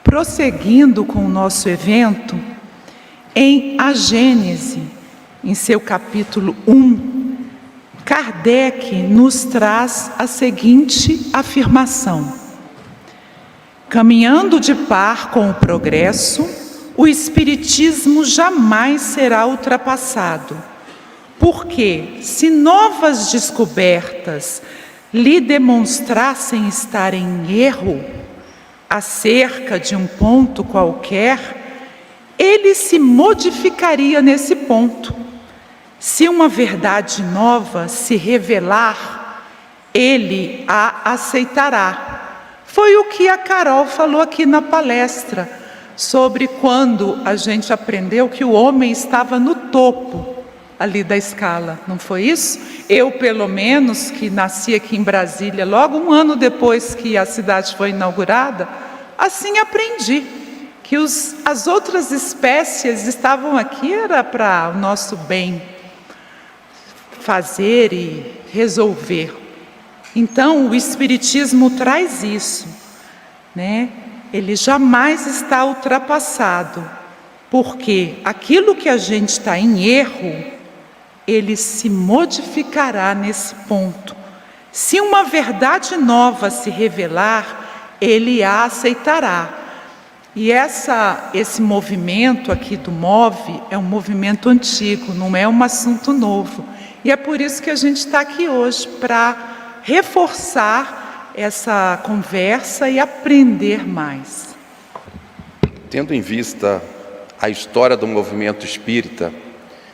Prosseguindo com o nosso evento, em A Gênese, em seu capítulo 1, Kardec nos traz a seguinte afirmação: caminhando de par com o progresso, o Espiritismo jamais será ultrapassado, porque se novas descobertas lhe demonstrassem estar em erro acerca de um ponto qualquer, ele se modificaria nesse ponto. Se uma verdade nova se revelar, ele a aceitará. Foi o que a Carol falou aqui na palestra, sobre quando a gente aprendeu que o homem estava no topo ali da escala, não foi isso? Eu, pelo menos, que nasci aqui em Brasília, logo um ano depois que a cidade foi inaugurada, assim aprendi que as outras espécies estavam aqui, era para o nosso bem fazer e resolver. Então, o Espiritismo traz isso, né? Ele jamais está ultrapassado, porque aquilo que a gente está em erro, ele se modificará nesse ponto. Se uma verdade nova se revelar, ele a aceitará. E esse movimento aqui do MOVE é um movimento antigo, não é um assunto novo. E é por isso que a gente está aqui hoje, para reforçar essa conversa e aprender mais. Tendo em vista a história do movimento espírita,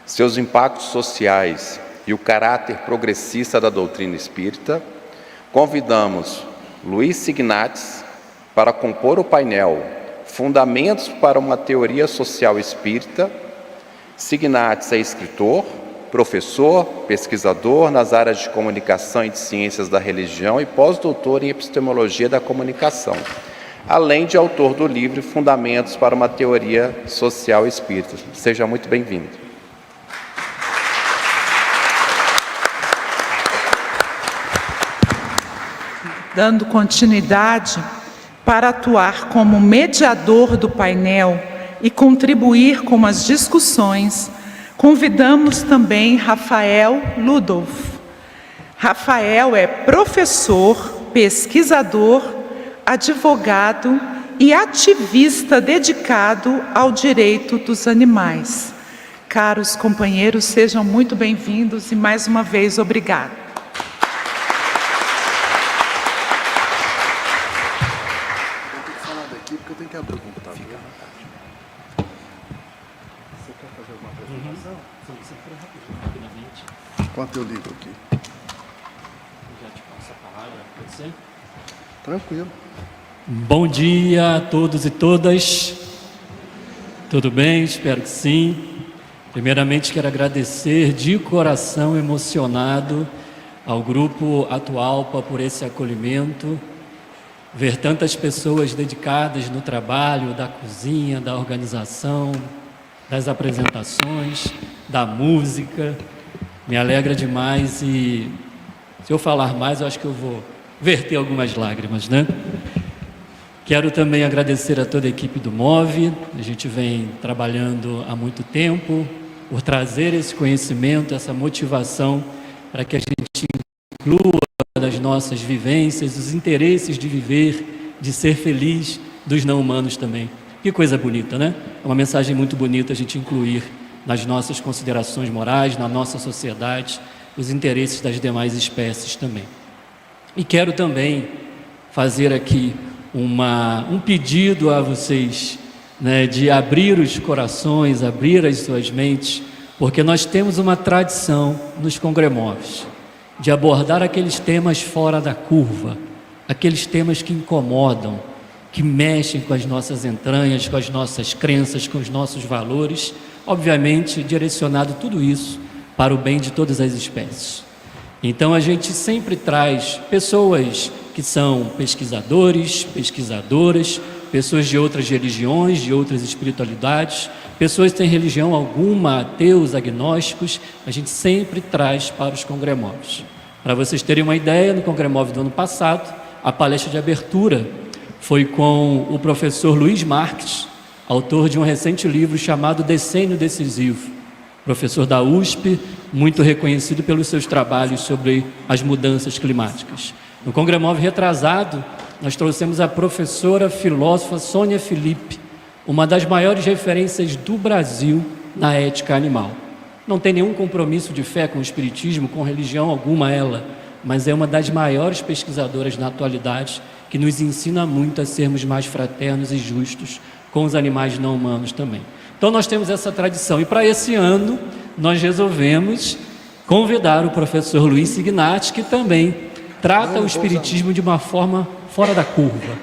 seus impactos sociais e o caráter progressista da doutrina espírita, convidamos Luiz Signatis para compor o painel Fundamentos para uma Teoria Social Espírita. Signatis é escritor, professor, pesquisador nas áreas de comunicação e de ciências da religião e pós-doutor em epistemologia da comunicação, além de autor do livro Fundamentos para uma Teoria Social Espírita. Seja muito bem-vindo. Dando continuidade, para atuar como mediador do painel e contribuir com as discussões, convidamos também Rafael Ludolf. Rafael é professor, pesquisador, advogado e ativista dedicado ao direito dos animais. Caros companheiros, sejam muito bem-vindos e mais uma vez obrigado. Enquanto eu ligo aqui. Já te passo a palavra, pode ser? Tranquilo. Bom dia a todos e todas. Tudo bem? Espero que sim. Primeiramente, quero agradecer de coração emocionado ao Grupo Atualpa por esse acolhimento. Ver tantas pessoas dedicadas no trabalho da cozinha, da organização, das apresentações, da música. Me alegra demais e, se eu falar mais, eu acho que eu vou verter algumas lágrimas, né? Quero também agradecer a toda a equipe do MOVE. A gente vem trabalhando há muito tempo por trazer esse conhecimento, essa motivação para que a gente inclua das nossas vivências, os interesses de viver, de ser feliz dos não-humanos também. Que coisa bonita, né? É uma mensagem muito bonita a gente incluir nas nossas considerações morais, na nossa sociedade, os interesses das demais espécies também. E quero também fazer aqui um pedido a vocês, né, de abrir os corações, abrir as suas mentes, porque nós temos uma tradição nos congremoves de abordar aqueles temas fora da curva, aqueles temas que incomodam, que mexem com as nossas entranhas, com as nossas crenças, com os nossos valores, obviamente direcionado tudo isso para o bem de todas as espécies. Então a gente sempre traz pessoas que são pesquisadores, pesquisadoras, pessoas de outras religiões, de outras espiritualidades, pessoas que têm religião alguma, ateus, agnósticos, a gente sempre traz para os congremoves. Para vocês terem uma ideia, no congremove do ano passado, a palestra de abertura foi com o professor Luiz Marques, autor de um recente livro chamado Decênio Decisivo, professor da USP, muito reconhecido pelos seus trabalhos sobre as mudanças climáticas. No Congremov retrasado, nós trouxemos a professora filósofa Sônia Felipe, uma das maiores referências do Brasil na ética animal. Não tem nenhum compromisso de fé com o espiritismo, com religião alguma ela, mas é uma das maiores pesquisadoras na atualidade, que nos ensina muito a sermos mais fraternos e justos com os animais não humanos também. Então nós temos essa tradição, e para esse ano nós resolvemos convidar o professor Luiz Signatti, que também trata o espiritismo de uma forma fora da curva.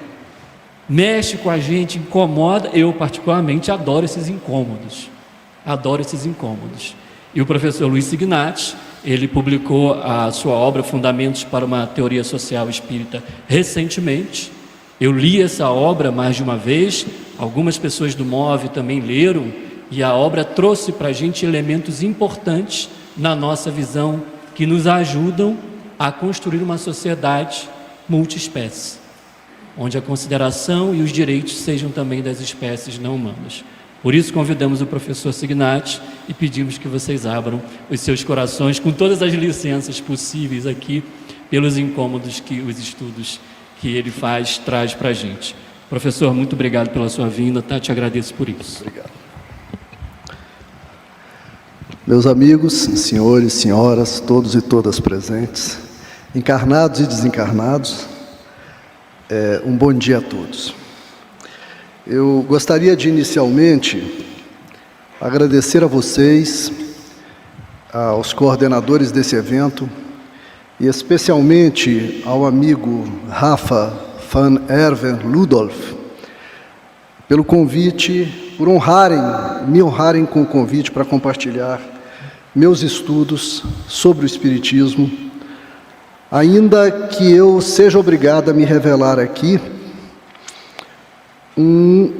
Mexe com a gente, incomoda. Eu particularmente adoro esses incômodos. E o professor Luiz Signatti, ele publicou a sua obra Fundamentos para uma Teoria Social Espírita recentemente. Eu li essa obra mais de uma vez, algumas pessoas do MOVE também leram, e a obra trouxe para a gente elementos importantes na nossa visão que nos ajudam a construir uma sociedade multiespécie, onde a consideração e os direitos sejam também das espécies não humanas. Por isso convidamos o professor Signatti e pedimos que vocês abram os seus corações com todas as licenças possíveis aqui, pelos incômodos que os estudos que ele traz para a gente. Professor, muito obrigado pela sua vinda, tá? Te agradeço por isso. Obrigado. Meus amigos, senhores, senhoras, todos e todas presentes, encarnados e desencarnados, um bom dia a todos. Eu gostaria de inicialmente agradecer a vocês, aos coordenadores desse evento, e especialmente ao amigo Rafa van Erven Ludolf, pelo convite, por me honrarem com o convite para compartilhar meus estudos sobre o Espiritismo, ainda que eu seja obrigado a me revelar aqui um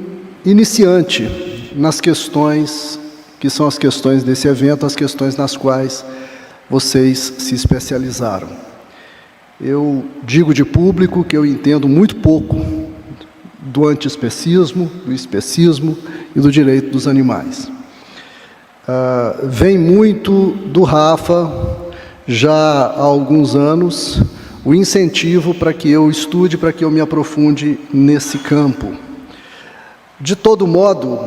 iniciante nas questões que são as questões desse evento, as questões nas quais vocês se especializaram. Eu digo de público que eu entendo muito pouco do antiespecismo, do especismo e do direito dos animais. Vem muito do Rafa, já há alguns anos, o incentivo para que eu estude, para que eu me aprofunde nesse campo. De todo modo,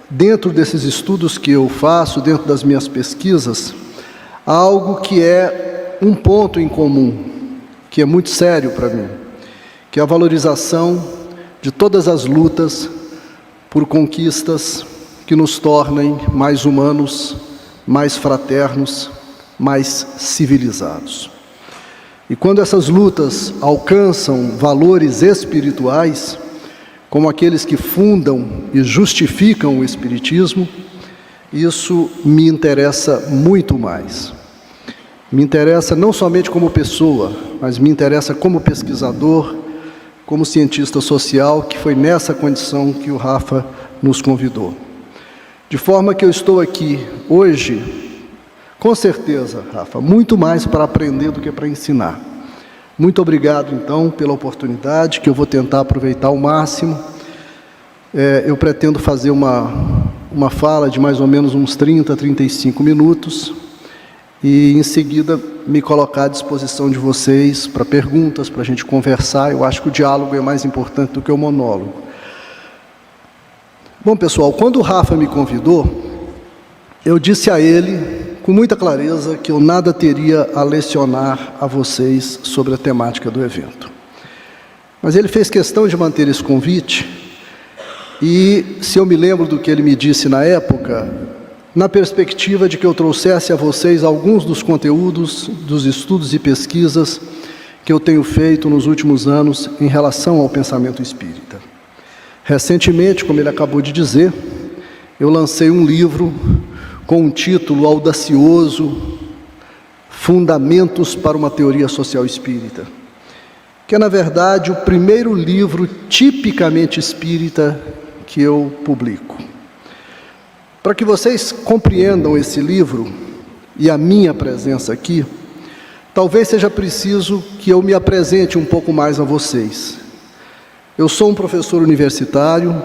dentro desses estudos que eu faço, dentro das minhas pesquisas, há algo que é um ponto em comum, que é muito sério para mim, que é a valorização de todas as lutas por conquistas que nos tornem mais humanos, mais fraternos, mais civilizados. E quando essas lutas alcançam valores espirituais, como aqueles que fundam e justificam o Espiritismo, isso me interessa muito mais. Me interessa não somente como pessoa, mas me interessa como pesquisador, como cientista social, que foi nessa condição que o Rafa nos convidou. De forma que eu estou aqui hoje, com certeza, Rafa, muito mais para aprender do que para ensinar. Muito obrigado, então, pela oportunidade, que eu vou tentar aproveitar ao máximo. Eu pretendo fazer uma fala de mais ou menos uns 30, 35 minutos e, em seguida, me colocar à disposição de vocês para perguntas, para a gente conversar. Eu acho que o diálogo é mais importante do que o monólogo. Bom, pessoal, quando o Rafa me convidou, eu disse a ele, com muita clareza, que eu nada teria a lecionar a vocês sobre a temática do evento. Mas ele fez questão de manter esse convite, e, se eu me lembro do que ele me disse na época, na perspectiva de que eu trouxesse a vocês alguns dos conteúdos, dos estudos e pesquisas que eu tenho feito nos últimos anos em relação ao pensamento espírita. Recentemente, como ele acabou de dizer, eu lancei um livro com um título audacioso, Fundamentos para uma Teoria Social Espírita, que é, na verdade, o primeiro livro tipicamente espírita que eu publico. Para que vocês compreendam esse livro e a minha presença aqui, talvez seja preciso que eu me apresente um pouco mais a vocês. Eu sou um professor universitário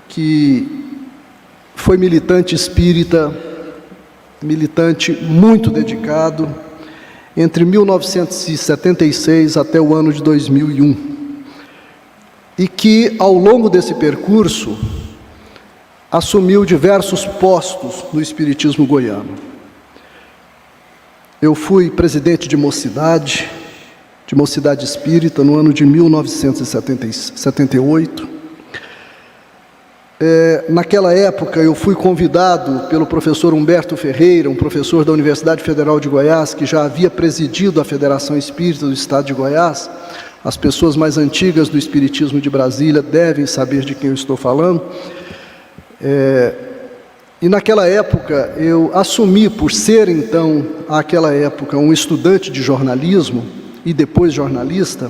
que foi militante espírita, militante muito dedicado, entre 1976 até o ano de 2001. E que, ao longo desse percurso, assumiu diversos postos no espiritismo goiano. Eu fui presidente de mocidade espírita, no ano de 1978. Naquela época, eu fui convidado pelo professor Humberto Ferreira, um professor da Universidade Federal de Goiás, que já havia presidido a Federação Espírita do Estado de Goiás. As pessoas mais antigas do Espiritismo de Brasília devem saber de quem eu estou falando. E naquela época, eu assumi, por ser então, àquela época, um estudante de jornalismo e depois jornalista,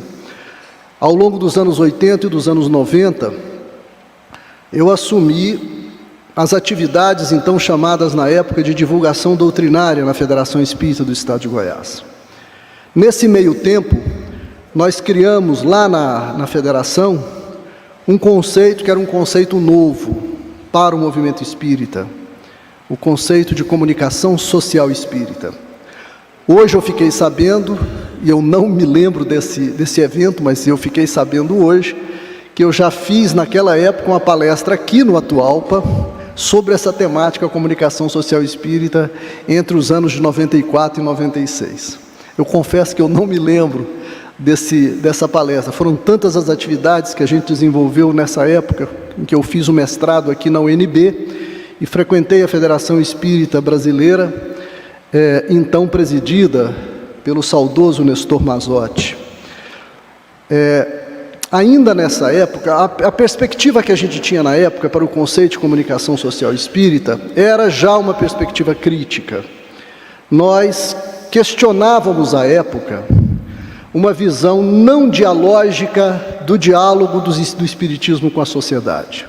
ao longo dos anos 80 e dos anos 90, eu assumi as atividades então chamadas na época de divulgação doutrinária na Federação Espírita do Estado de Goiás. Nesse meio tempo, nós criamos lá na Federação um conceito que era um conceito novo para o movimento espírita, o conceito de comunicação social espírita. Hoje eu fiquei sabendo, e eu não me lembro desse evento, mas eu fiquei sabendo hoje, que eu já fiz naquela época uma palestra aqui no Atualpa sobre essa temática comunicação social espírita entre os anos de 94 e 96. Eu confesso que eu não me lembro dessa palestra. Foram tantas as atividades que a gente desenvolveu nessa época, em que eu fiz o mestrado aqui na UNB e frequentei a Federação Espírita Brasileira, então presidida pelo saudoso Nestor Mazotti. Ainda nessa época, a perspectiva que a gente tinha na época para o conceito de comunicação social espírita era já uma perspectiva crítica. Nós questionávamos à época uma visão não dialógica do diálogo do espiritismo com a sociedade.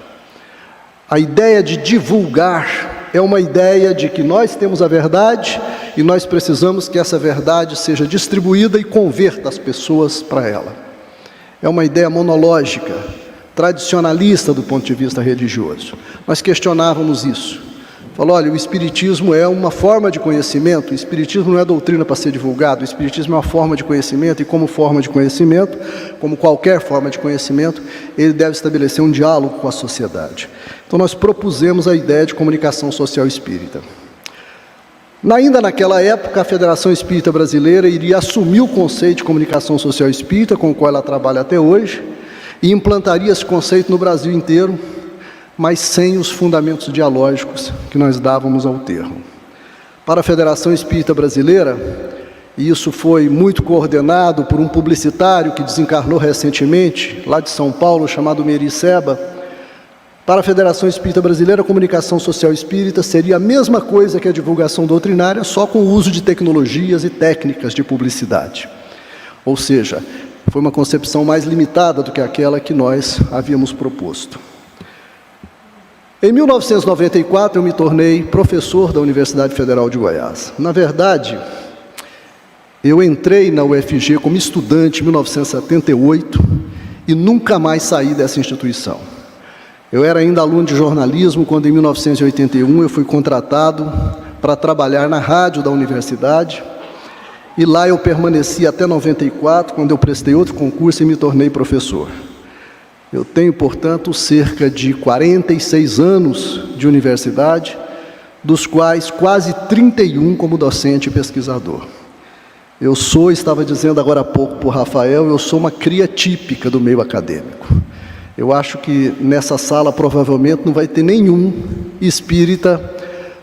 A ideia de divulgar é uma ideia de que nós temos a verdade e nós precisamos que essa verdade seja distribuída e converta as pessoas para ela. É uma ideia monológica, tradicionalista do ponto de vista religioso. Nós questionávamos isso. Falou, olha, o Espiritismo é uma forma de conhecimento, o Espiritismo não é doutrina para ser divulgado, o Espiritismo é uma forma de conhecimento, e como forma de conhecimento, como qualquer forma de conhecimento, ele deve estabelecer um diálogo com a sociedade. Então nós propusemos a ideia de comunicação social espírita. Ainda naquela época, a Federação Espírita Brasileira iria assumir o conceito de comunicação social espírita, com o qual ela trabalha até hoje, e implantaria esse conceito no Brasil inteiro, mas sem os fundamentos dialógicos que nós dávamos ao termo. Para a Federação Espírita Brasileira, e isso foi muito coordenado por um publicitário que desencarnou recentemente, lá de São Paulo, chamado Meri Seba. Para a Federação Espírita Brasileira, a comunicação social espírita seria a mesma coisa que a divulgação doutrinária, só com o uso de tecnologias e técnicas de publicidade. Ou seja, foi uma concepção mais limitada do que aquela que nós havíamos proposto. Em 1994, eu me tornei professor da Universidade Federal de Goiás. Na verdade, eu entrei na UFG como estudante em 1978 e nunca mais saí dessa instituição. Eu era ainda aluno de jornalismo quando, em 1981, eu fui contratado para trabalhar na rádio da universidade. E lá eu permaneci até 94, quando eu prestei outro concurso e me tornei professor. Eu tenho, portanto, cerca de 46 anos de universidade, dos quais quase 31 como docente e pesquisador. Estava dizendo agora há pouco para o Rafael, eu sou uma cria típica do meio acadêmico. Eu acho que nessa sala provavelmente não vai ter nenhum espírita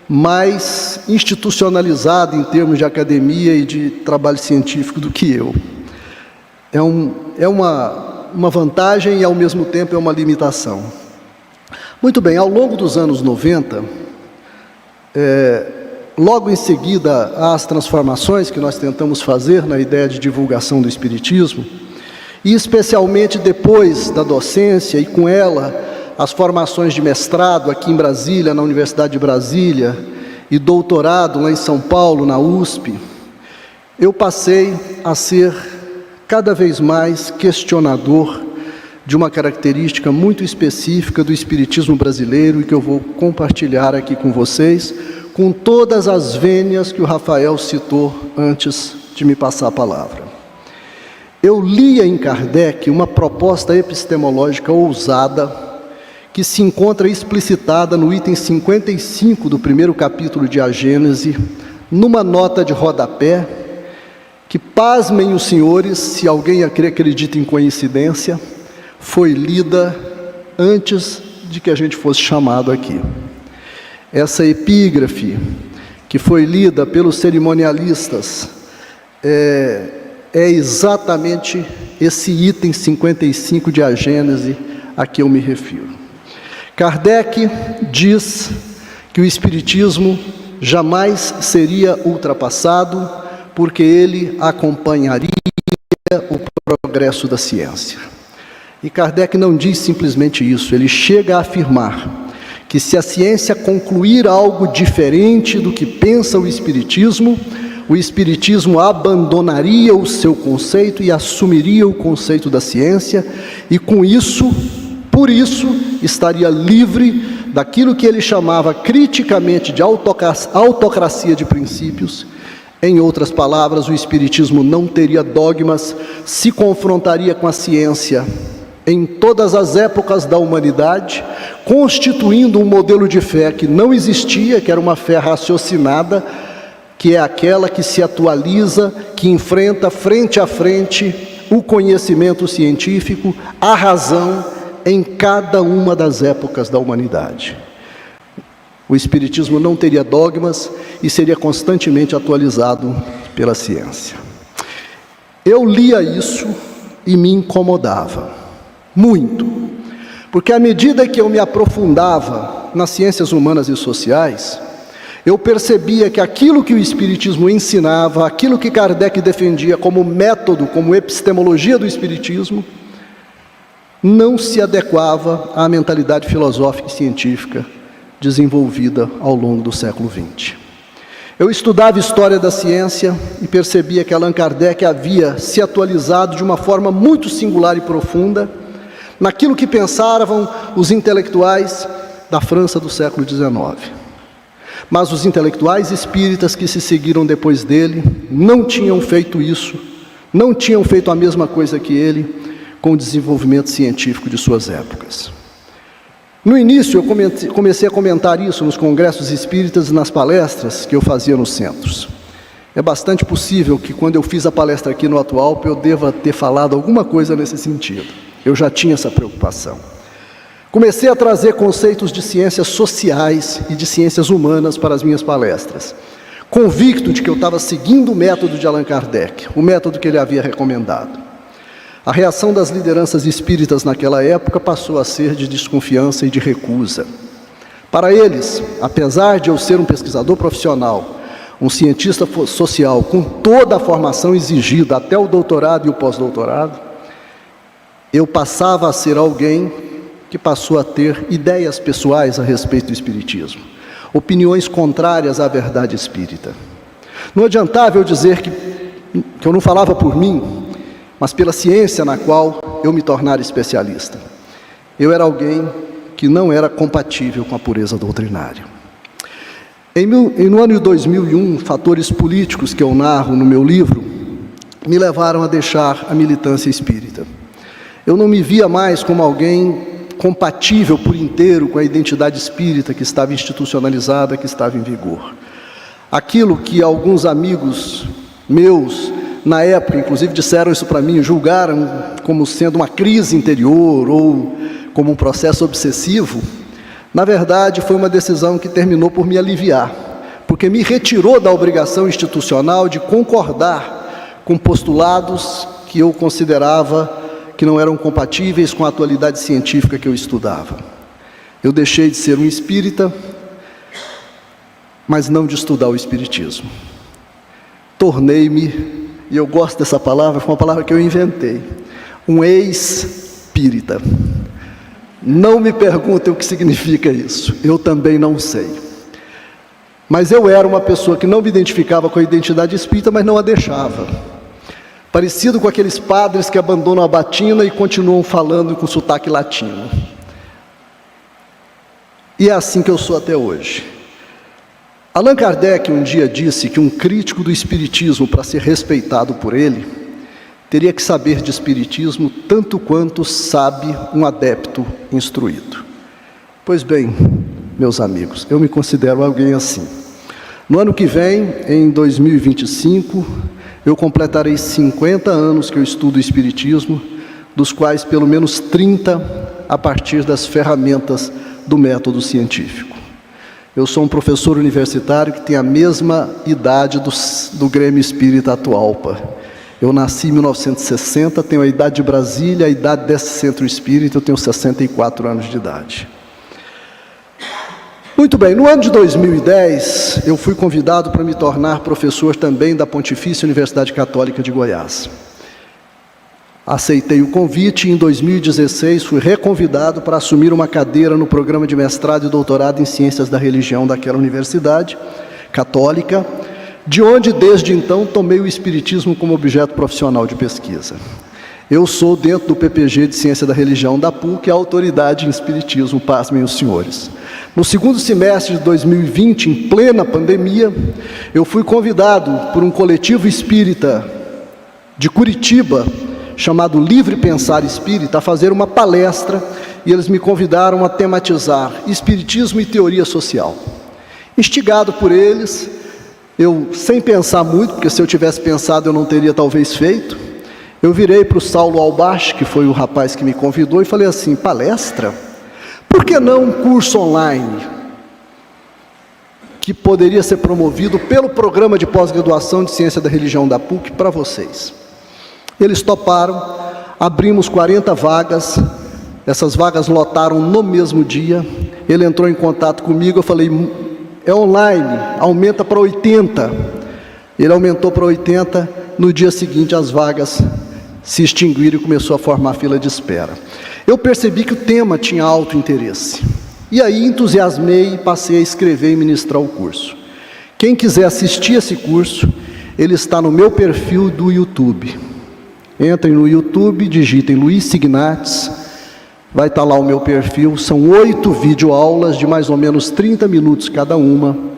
mais institucionalizado em termos de academia e de trabalho científico do que eu. É uma vantagem e, ao mesmo tempo, é uma limitação. Muito bem, ao longo dos anos 90, logo em seguida às transformações que nós tentamos fazer na ideia de divulgação do espiritismo, e especialmente depois da docência e com ela as formações de mestrado aqui em Brasília, na Universidade de Brasília, e doutorado lá em São Paulo, na USP, eu passei a ser cada vez mais questionador de uma característica muito específica do espiritismo brasileiro e que eu vou compartilhar aqui com vocês, com todas as vênias que o Rafael citou antes de me passar a palavra. Eu lia em Kardec uma proposta epistemológica ousada que se encontra explicitada no item 55 do primeiro capítulo de A Gênese, numa nota de rodapé, que, pasmem os senhores, se alguém acredita em coincidência, foi lida antes de que a gente fosse chamado aqui. Essa epígrafe, que foi lida pelos cerimonialistas, é exatamente esse item 55 de A Gênese a que eu me refiro. Kardec diz que o Espiritismo jamais seria ultrapassado, porque ele acompanharia o progresso da ciência. E Kardec não diz simplesmente isso, ele chega a afirmar que se a ciência concluir algo diferente do que pensa o Espiritismo abandonaria o seu conceito e assumiria o conceito da ciência, e com isso, por isso, estaria livre daquilo que ele chamava criticamente de autocracia de princípios. Em outras palavras, o Espiritismo não teria dogmas, se confrontaria com a ciência em todas as épocas da humanidade, constituindo um modelo de fé que não existia, que era uma fé raciocinada, que é aquela que se atualiza, que enfrenta frente a frente o conhecimento científico, a razão, em cada uma das épocas da humanidade. O Espiritismo não teria dogmas e seria constantemente atualizado pela ciência. Eu lia isso e me incomodava muito, porque à medida que eu me aprofundava nas ciências humanas e sociais, eu percebia que aquilo que o Espiritismo ensinava, aquilo que Kardec defendia como método, como epistemologia do Espiritismo, não se adequava à mentalidade filosófica e científica desenvolvida ao longo do século XX. Eu estudava história da ciência e percebia que Allan Kardec havia se atualizado de uma forma muito singular e profunda naquilo que pensavam os intelectuais da França do século XIX. Mas os intelectuais espíritas que se seguiram depois dele não tinham feito isso, não tinham feito a mesma coisa que ele com o desenvolvimento científico de suas épocas. No início, eu comecei a comentar isso nos congressos espíritas e nas palestras que eu fazia nos centros. É bastante possível que, quando eu fiz a palestra aqui no Atualpa, eu deva ter falado alguma coisa nesse sentido. Eu já tinha essa preocupação. Comecei a trazer conceitos de ciências sociais e de ciências humanas para as minhas palestras, convicto de que eu estava seguindo o método de Allan Kardec, o método que ele havia recomendado. A reação das lideranças espíritas naquela época passou a ser de desconfiança e de recusa. Para eles, apesar de eu ser um pesquisador profissional, um cientista social com toda a formação exigida, até o doutorado e o pós-doutorado, eu passava a ser alguém que passou a ter ideias pessoais a respeito do Espiritismo, opiniões contrárias à verdade espírita. Não adiantava eu dizer que eu não falava por mim, mas pela ciência na qual eu me tornara especialista. Eu era alguém que não era compatível com a pureza doutrinária. No ano de 2001, fatores políticos que eu narro no meu livro me levaram a deixar a militância espírita. Eu não me via mais como alguém compatível por inteiro com a identidade espírita que estava institucionalizada, que estava em vigor. Aquilo que alguns amigos meus, na época, inclusive disseram isso para mim, julgaram como sendo uma crise interior ou como um processo obsessivo, na verdade foi uma decisão que terminou por me aliviar, porque me retirou da obrigação institucional de concordar com postulados que eu considerava que não eram compatíveis com a atualidade científica que eu estudava. Eu deixei de ser um espírita, mas não de estudar o espiritismo. Tornei-me, e eu gosto dessa palavra, foi uma palavra que eu inventei, um ex-espírita. Não me perguntem o que significa isso, eu também não sei. Mas eu era uma pessoa que não me identificava com a identidade espírita, mas não a deixava. parecido com aqueles padres que abandonam a batina e continuam falando com sotaque latino. E é assim que eu sou até hoje. Allan Kardec um dia disse que um crítico do espiritismo, para ser respeitado por ele, teria que saber de espiritismo tanto quanto sabe um adepto instruído. Pois bem, meus amigos, eu me considero alguém assim. No ano que vem, em 2025, eu completarei 50 anos que eu estudo espiritismo, dos quais pelo menos 30 a partir das ferramentas do método científico. Eu sou um professor universitário que tem a mesma idade do Grêmio Espírita Atualpa. Eu nasci em 1960, tenho a idade de Brasília, a idade desse centro espírita, eu tenho 64 anos de idade. Muito bem, no ano de 2010, eu fui convidado para me tornar professor também da Pontifícia Universidade Católica de Goiás. Aceitei o convite e em 2016 fui reconvidado para assumir uma cadeira no programa de mestrado e doutorado em Ciências da Religião daquela universidade católica, de onde desde então tomei o Espiritismo como objeto profissional de pesquisa. Eu sou, dentro do PPG de Ciência da Religião da PUC, a autoridade em Espiritismo, pasmem os senhores. No segundo semestre de 2020, em plena pandemia, eu fui convidado por um coletivo espírita de Curitiba, chamado Livre Pensar Espírita, a fazer uma palestra, e eles me convidaram a tematizar Espiritismo e Teoria Social. Instigado por eles, eu, sem pensar muito, porque se eu tivesse pensado eu não teria talvez feito, eu virei para o Saulo Albach, que foi o rapaz que me convidou, e falei assim: palestra? Por que não um curso online, que poderia ser promovido pelo programa de pós-graduação de Ciência da Religião da PUC para vocês? Eles toparam, abrimos 40 vagas, essas vagas lotaram no mesmo dia. Ele entrou em contato comigo, eu falei: é online, aumenta para 80. Ele aumentou para 80, no dia seguinte as vagas se extinguiram e começou a formar fila de espera. Eu percebi que o tema tinha alto interesse, e aí entusiasmei e passei a escrever e ministrar o curso. Quem quiser assistir esse curso, ele está no meu perfil do YouTube. Entrem no YouTube, digitem Luiz Signates, vai estar lá o meu perfil. São 8 videoaulas de mais ou menos 30 minutos cada uma.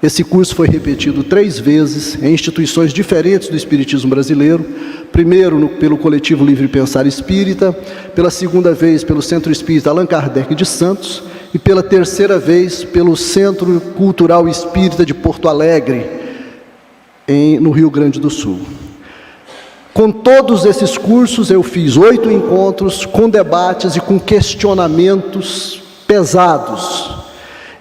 Esse curso foi repetido 3 vezes em instituições diferentes do Espiritismo brasileiro. Primeiro pelo Coletivo Livre Pensar Espírita, pela segunda vez pelo Centro Espírita Allan Kardec de Santos e pela terceira vez pelo Centro Cultural Espírita de Porto Alegre, no Rio Grande do Sul. Com todos esses cursos eu fiz 8 encontros com debates e com questionamentos pesados.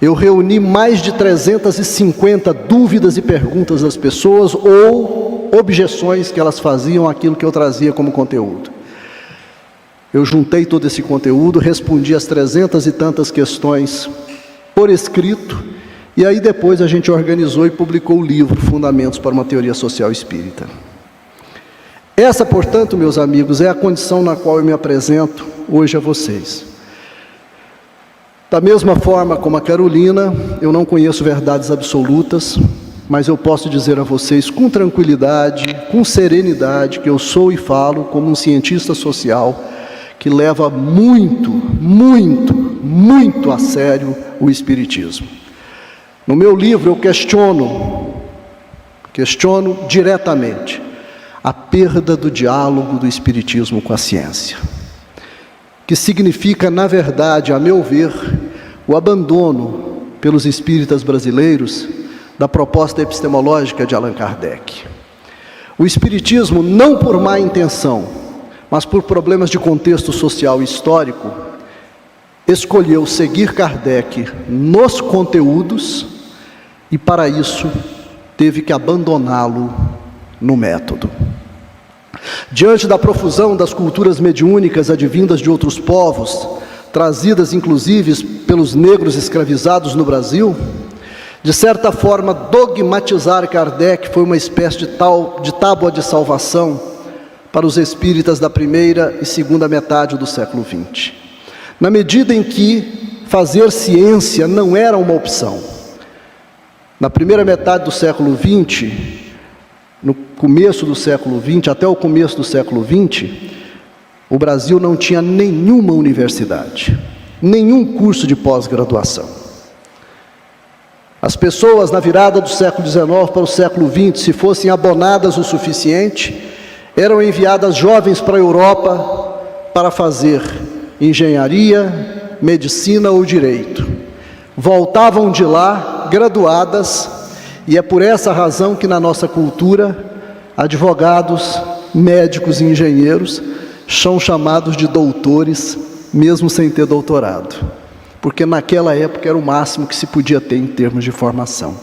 Eu reuni mais de 350 dúvidas e perguntas das pessoas ou objeções que elas faziam àquilo que eu trazia como conteúdo. Eu juntei todo esse conteúdo, respondi as 300 e tantas questões por escrito, e aí depois a gente organizou e publicou o livro Fundamentos para uma Teoria Social Espírita. Essa, portanto, meus amigos, é a condição na qual eu me apresento hoje a vocês. Da mesma forma como a Carolina, eu não conheço verdades absolutas, mas eu posso dizer a vocês com tranquilidade, com serenidade, que eu sou e falo como um cientista social que leva muito, muito, muito a sério o Espiritismo. No meu livro eu questiono diretamente a perda do diálogo do Espiritismo com a ciência, que significa, na verdade, a meu ver, o abandono pelos espíritas brasileiros da proposta epistemológica de Allan Kardec. O Espiritismo, não por má intenção, mas por problemas de contexto social e histórico, escolheu seguir Kardec nos conteúdos e, para isso, teve que abandoná-lo no método. Diante da profusão das culturas mediúnicas advindas de outros povos, trazidas inclusive pelos negros escravizados no Brasil, de certa forma, dogmatizar Kardec foi uma espécie de tábua de salvação para os espíritas da primeira e segunda metade do século XX. Na medida em que fazer ciência não era uma opção. Na primeira metade do século XX, no começo do século XX, até o começo do século XX, o Brasil não tinha nenhuma universidade, nenhum curso de pós-graduação. As pessoas, na virada do século XIX para o século XX, se fossem abonadas o suficiente, eram enviadas jovens para a Europa para fazer engenharia, medicina ou direito. Voltavam de lá graduadas, e é por essa razão que na nossa cultura, advogados, médicos e engenheiros são chamados de doutores, mesmo sem ter doutorado, porque naquela época era o máximo que se podia ter em termos de formação.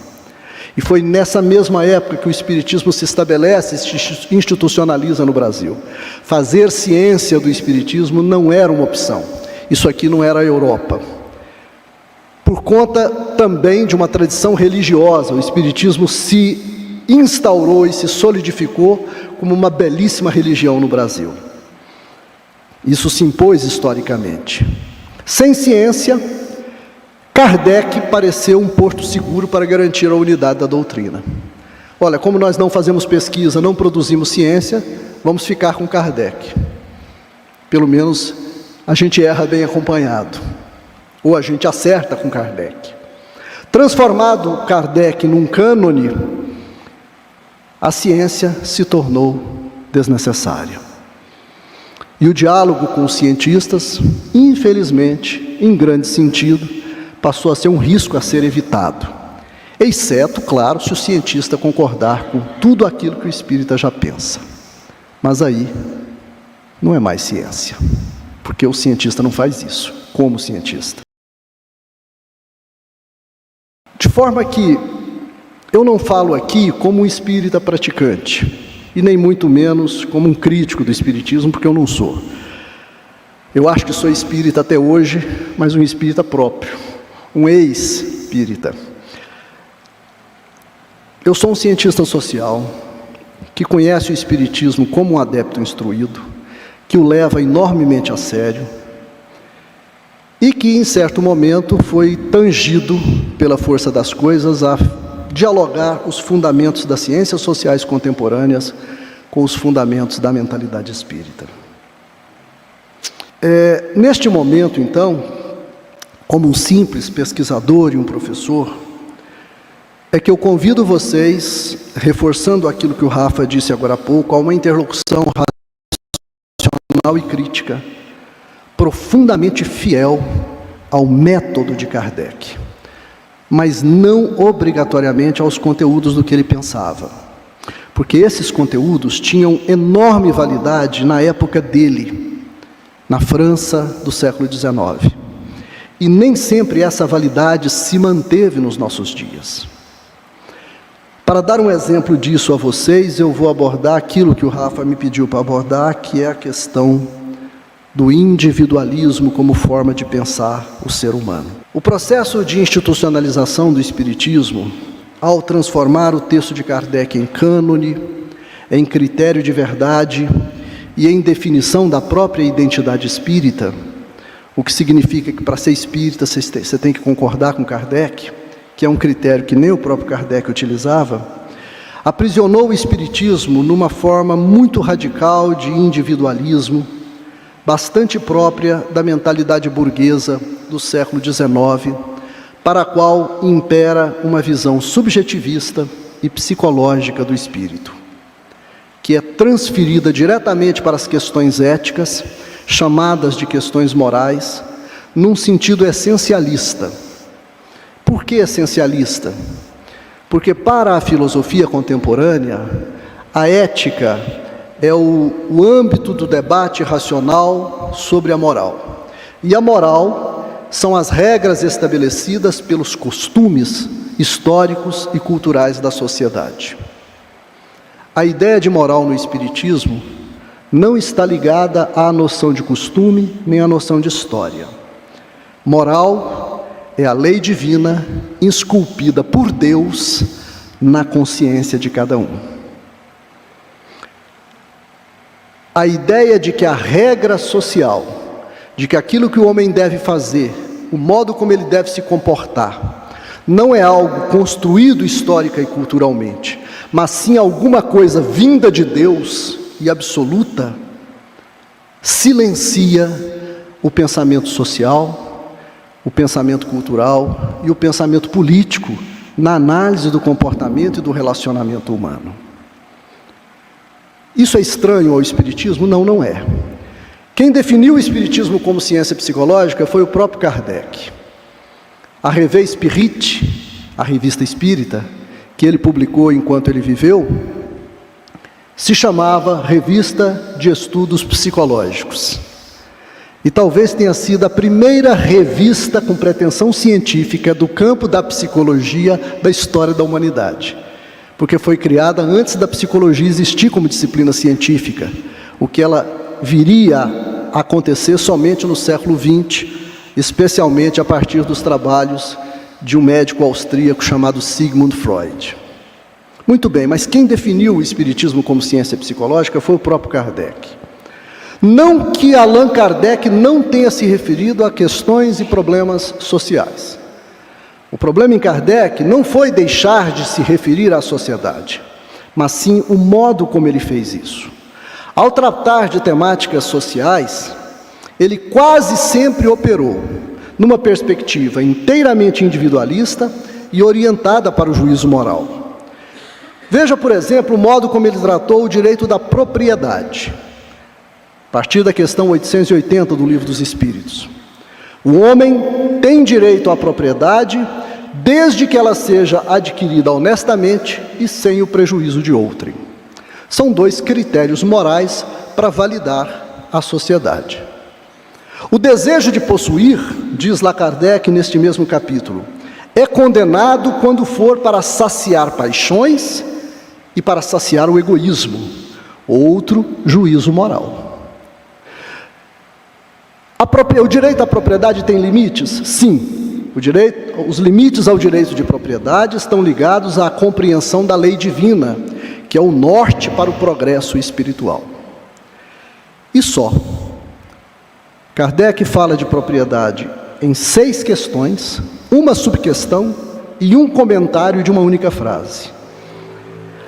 E foi nessa mesma época que o Espiritismo se estabelece, se institucionaliza no Brasil. Fazer ciência do Espiritismo não era uma opção. Isso aqui não era a Europa. Por conta também de uma tradição religiosa, o Espiritismo se instaurou e se solidificou como uma belíssima religião no Brasil. Isso se impôs historicamente. Sem ciência, Kardec pareceu um porto seguro para garantir a unidade da doutrina. Olha, como nós não fazemos pesquisa, não produzimos ciência, vamos ficar com Kardec. Pelo menos a gente erra bem acompanhado, ou a gente acerta com Kardec. Transformado Kardec num cânone, a ciência se tornou desnecessária. E o diálogo com os cientistas, infelizmente, em grande sentido, passou a ser um risco a ser evitado. Exceto, claro, se o cientista concordar com tudo aquilo que o espírita já pensa. Mas aí, não é mais ciência, porque o cientista não faz isso, como cientista. De forma que eu não falo aqui como um espírita praticante, e nem muito menos como um crítico do espiritismo, porque eu não sou. Eu acho que sou espírita até hoje, mas um espírita próprio, um ex-espírita. Eu sou um cientista social, que conhece o espiritismo como um adepto instruído, que o leva enormemente a sério, e que em certo momento foi tangido pela força das coisas a dialogar os fundamentos das ciências sociais contemporâneas com os fundamentos da mentalidade espírita. Neste momento, então, como um simples pesquisador e um professor, é que eu convido vocês, reforçando aquilo que o Rafa disse agora há pouco, a uma interlocução racional e crítica, profundamente fiel ao método de Kardec, mas não obrigatoriamente aos conteúdos do que ele pensava, porque esses conteúdos tinham enorme validade na época dele, na França do século XIX, e nem sempre essa validade se manteve nos nossos dias. Para dar um exemplo disso a vocês, eu vou abordar aquilo que o Rafa me pediu para abordar, que é a questão do individualismo como forma de pensar o ser humano. O processo de institucionalização do espiritismo, ao transformar o texto de Kardec em cânone, em critério de verdade e em definição da própria identidade espírita, o que significa que para ser espírita você tem que concordar com Kardec, que é um critério que nem o próprio Kardec utilizava, aprisionou o espiritismo numa forma muito radical de individualismo, bastante própria da mentalidade burguesa do século XIX, para a qual impera uma visão subjetivista e psicológica do espírito, que é transferida diretamente para as questões éticas, chamadas de questões morais, num sentido essencialista. Por que essencialista? Porque para a filosofia contemporânea, a ética é o âmbito do debate racional sobre a moral. E a moral são as regras estabelecidas pelos costumes históricos e culturais da sociedade. A ideia de moral no espiritismo não está ligada à noção de costume nem à noção de história. Moral é a lei divina esculpida por Deus na consciência de cada um. A ideia de que a regra social, de que aquilo que o homem deve fazer, o modo como ele deve se comportar, não é algo construído histórica e culturalmente, mas sim alguma coisa vinda de Deus e absoluta, silencia o pensamento social, o pensamento cultural e o pensamento político na análise do comportamento e do relacionamento humano. Isso é estranho ao Espiritismo? Não, não é. Quem definiu o Espiritismo como ciência psicológica foi o próprio Kardec. A Revue Spirit, a revista espírita, que ele publicou enquanto ele viveu, se chamava Revista de Estudos Psicológicos. E talvez tenha sido a primeira revista com pretensão científica do campo da psicologia da história da humanidade. Porque foi criada antes da psicologia existir como disciplina científica, o que ela viria a acontecer somente no século XX, especialmente a partir dos trabalhos de um médico austríaco chamado Sigmund Freud. Muito bem, mas quem definiu o Espiritismo como ciência psicológica foi o próprio Kardec. Não que Allan Kardec não tenha se referido a questões e problemas sociais. O problema em Kardec não foi deixar de se referir à sociedade, mas sim o modo como ele fez isso. Ao tratar de temáticas sociais, ele quase sempre operou numa perspectiva inteiramente individualista e orientada para o juízo moral. Veja, por exemplo, o modo como ele tratou o direito da propriedade, a partir da questão 880 do Livro dos Espíritos. O homem tem direito à propriedade desde que ela seja adquirida honestamente e sem o prejuízo de outrem. São dois critérios morais para validar a sociedade. O desejo de possuir, diz lá Kardec neste mesmo capítulo, é condenado quando for para saciar paixões e para saciar o egoísmo, outro juízo moral. O direito à propriedade tem limites? Sim. Os limites ao direito de propriedade estão ligados à compreensão da lei divina, que é o norte para o progresso espiritual. E só. Kardec fala de propriedade em 6 questões, uma subquestão e um comentário de uma única frase,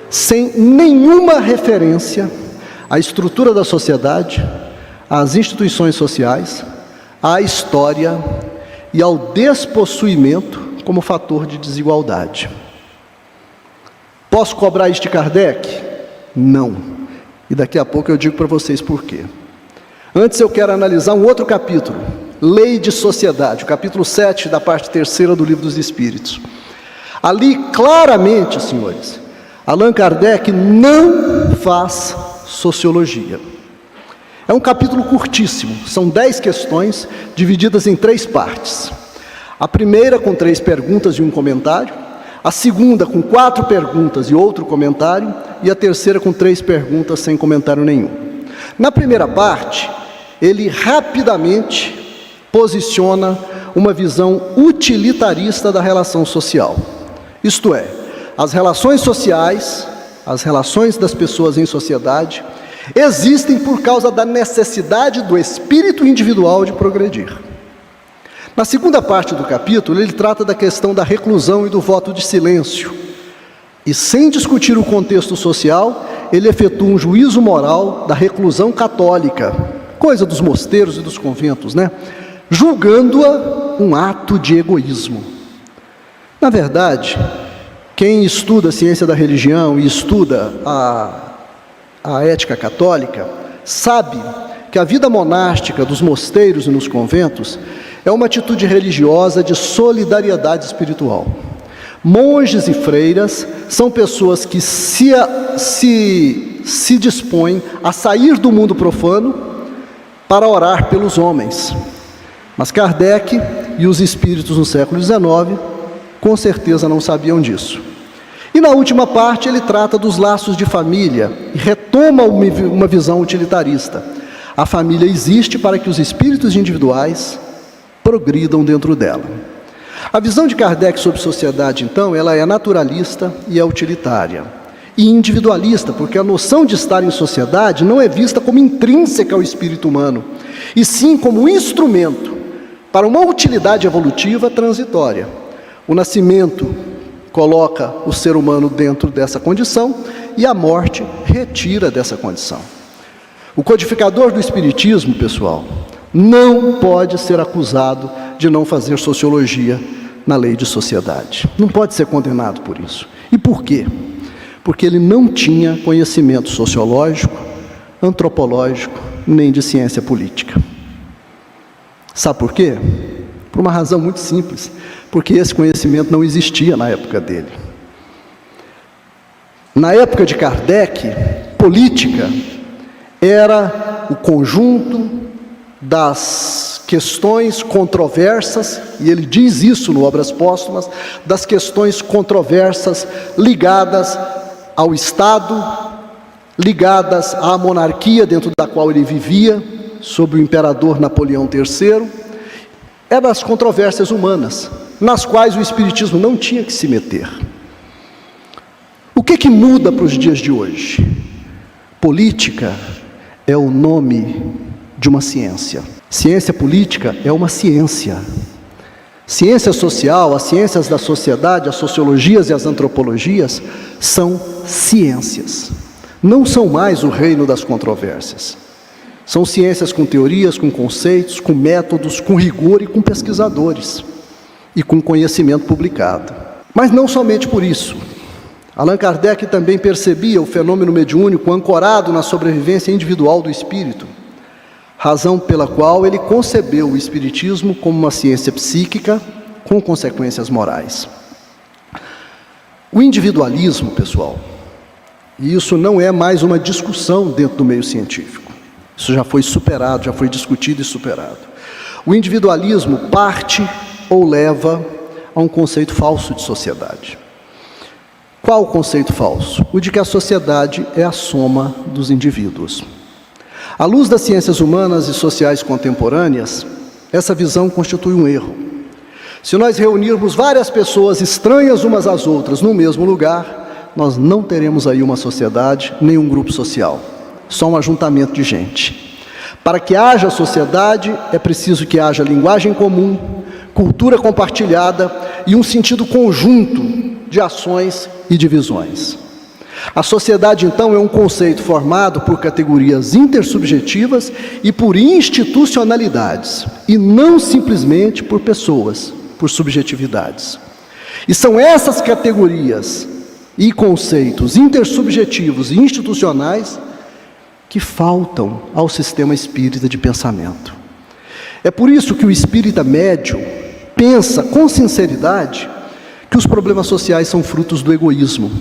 sem nenhuma referência à estrutura da sociedade, às instituições sociais, à história e ao despossuimento como fator de desigualdade. Posso cobrar isso de Kardec? Não. E daqui a pouco eu digo para vocês por quê. Antes eu quero analisar um outro capítulo, Lei de Sociedade, o capítulo 7 da parte 3ª do Livro dos Espíritos. Ali, claramente, senhores, Allan Kardec não faz sociologia. É um capítulo curtíssimo, são 10 questões divididas em 3 partes. A primeira com 3 perguntas e um comentário, a segunda com 4 perguntas e outro comentário, e a terceira com 3 perguntas sem comentário nenhum. Na primeira parte, ele rapidamente posiciona uma visão utilitarista da relação social. Isto é, as relações sociais, as relações das pessoas em sociedade, existem por causa da necessidade do espírito individual de progredir. Na segunda parte do capítulo, ele trata da questão da reclusão e do voto de silêncio. E sem discutir o contexto social, ele efetua um juízo moral da reclusão católica, coisa dos mosteiros e dos conventos, né? Julgando-a um ato de egoísmo. Na verdade, quem estuda a ciência da religião e estuda a ética católica, sabe que a vida monástica dos mosteiros e nos conventos é uma atitude religiosa de solidariedade espiritual. Monges e freiras são pessoas que se dispõem a sair do mundo profano para orar pelos homens. Mas Kardec e os espíritos no século XIX com certeza não sabiam disso. E na última parte ele trata dos laços de família e retoma uma visão utilitarista. A família existe para que os espíritos individuais progridam dentro dela. A visão de Kardec sobre sociedade, então, ela é naturalista e é utilitária. E individualista, porque a noção de estar em sociedade não é vista como intrínseca ao espírito humano, e sim como um instrumento para uma utilidade evolutiva transitória. O nascimento coloca o ser humano dentro dessa condição e a morte retira dessa condição. O codificador do Espiritismo, pessoal, não pode ser acusado de não fazer sociologia na lei de sociedade. Não pode ser condenado por isso. E por quê? Porque ele não tinha conhecimento sociológico, antropológico, nem de ciência política. Sabe por quê? Por uma razão muito simples. Porque esse conhecimento não existia na época dele. Na época de Kardec, política era o conjunto das questões controversas, e ele diz isso no Obras Póstumas, das questões controversas ligadas ao Estado, ligadas à monarquia dentro da qual ele vivia, sob o imperador Napoleão III, eram as controvérsias humanas, nas quais o Espiritismo não tinha que se meter. O que muda para os dias de hoje? Política é o nome de uma ciência. Ciência política é uma ciência. Ciência social, as ciências da sociedade, as sociologias e as antropologias são ciências. Não são mais o reino das controvérsias. São ciências com teorias, com conceitos, com métodos, com rigor e com pesquisadores. E com conhecimento publicado. Mas não somente por isso. Allan Kardec também percebia o fenômeno mediúnico ancorado na sobrevivência individual do espírito, razão pela qual ele concebeu o espiritismo como uma ciência psíquica com consequências morais. O individualismo, pessoal, e isso não é mais uma discussão dentro do meio científico. Isso já foi superado, já foi discutido e superado. O individualismo parte ou leva a um conceito falso de sociedade. Qual o conceito falso? O de que a sociedade é a soma dos indivíduos. À luz das ciências humanas e sociais contemporâneas, essa visão constitui um erro. Se nós reunirmos várias pessoas estranhas umas às outras no mesmo lugar, nós não teremos aí uma sociedade, nem um grupo social, só um ajuntamento de gente. Para que haja sociedade, é preciso que haja linguagem comum, cultura compartilhada e um sentido conjunto de ações e divisões. A sociedade, então, é um conceito formado por categorias intersubjetivas e por institucionalidades, e não simplesmente por pessoas, por subjetividades. E são essas categorias e conceitos intersubjetivos e institucionais que faltam ao sistema espírita de pensamento. É por isso que o espírita médio pensa com sinceridade que os problemas sociais são frutos do egoísmo,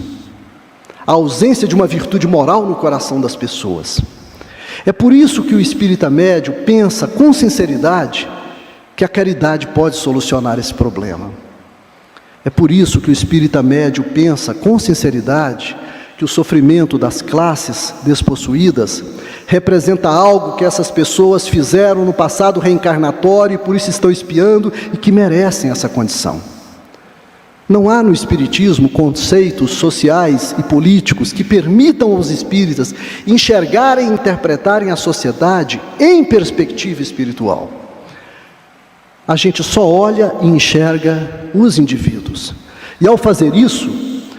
a ausência de uma virtude moral no coração das pessoas. É por isso que o espírita médio pensa com sinceridade que a caridade pode solucionar esse problema. É por isso que o espírita médio pensa com sinceridade que o sofrimento das classes despossuídas representa algo que essas pessoas fizeram no passado reencarnatório e por isso estão expiando e que merecem essa condição. Não há no Espiritismo conceitos sociais e políticos que permitam aos espíritas enxergarem e interpretarem a sociedade em perspectiva espiritual. A gente só olha e enxerga os indivíduos. E ao fazer isso,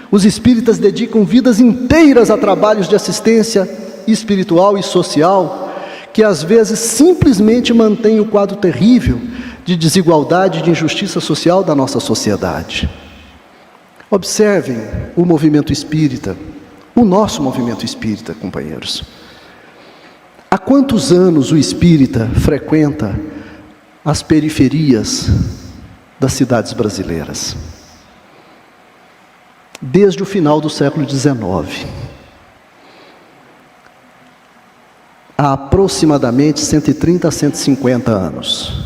os espíritas dedicam vidas inteiras a trabalhos de assistência espiritual e social, que às vezes simplesmente mantêm o quadro terrível de desigualdade e de injustiça social da nossa sociedade. Observem o movimento espírita, o nosso movimento espírita, companheiros. Há quantos anos o espírita frequenta as periferias das cidades brasileiras? Desde o final do século XIX. Há aproximadamente 130 a 150 anos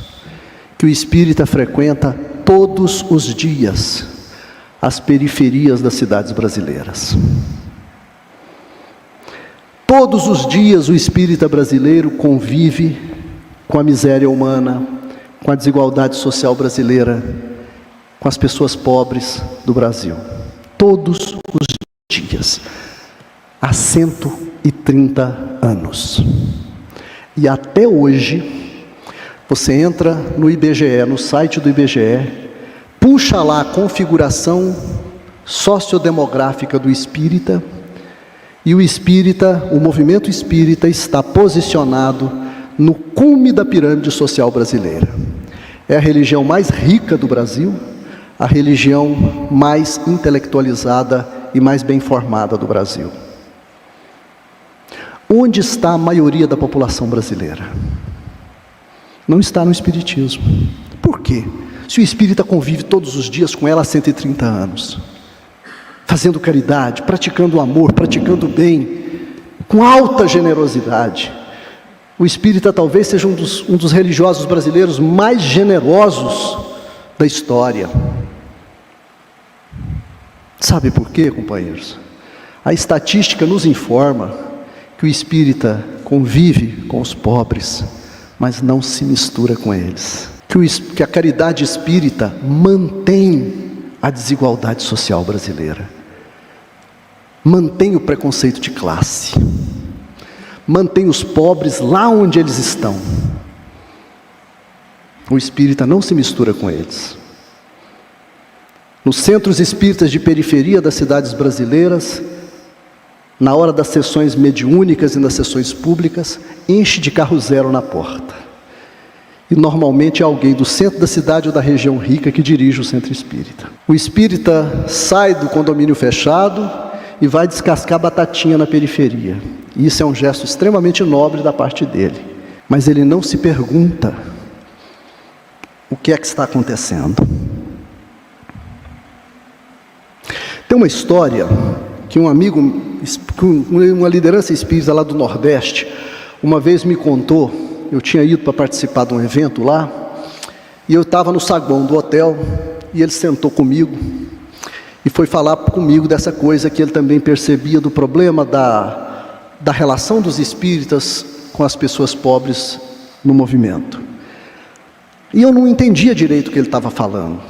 que o espírita frequenta todos os dias as periferias das cidades brasileiras. Todos os dias o espírita brasileiro convive com a miséria humana, com a desigualdade social brasileira, com as pessoas pobres do Brasil. Todos os dias, há 130 anos. E até hoje, você entra no IBGE, no site do IBGE, puxa lá a configuração sociodemográfica do espírita, e o movimento espírita está posicionado no cume da pirâmide social brasileira. É a religião mais rica do Brasil, a religião mais intelectualizada e mais bem formada do Brasil. Onde está a maioria da população brasileira? Não está no espiritismo. Por quê? Se o espírita convive todos os dias com ela há 130 anos, fazendo caridade, praticando o amor, praticando o bem, com alta generosidade. O espírita talvez seja um dos religiosos brasileiros mais generosos da história. Sabe por quê, companheiros? A estatística nos informa que o espírita convive com os pobres, mas não se mistura com eles. Que a caridade espírita mantém a desigualdade social brasileira, mantém o preconceito de classe, mantém os pobres lá onde eles estão. O espírita não se mistura com eles. Nos centros espíritas de periferia das cidades brasileiras, na hora das sessões mediúnicas e nas sessões públicas, enche de carro zero na porta. E normalmente é alguém do centro da cidade ou da região rica que dirige o centro espírita. O espírita sai do condomínio fechado e vai descascar batatinha na periferia. E isso é um gesto extremamente nobre da parte dele. Mas ele não se pergunta o que é que está acontecendo. Tem uma história que um amigo, uma liderança espírita lá do Nordeste, uma vez me contou. Eu tinha ido para participar de um evento lá, e eu estava no saguão do hotel, e ele sentou comigo, e foi falar comigo dessa coisa que ele também percebia do problema da relação dos espíritas com as pessoas pobres no movimento. E eu não entendia direito o que ele estava falando.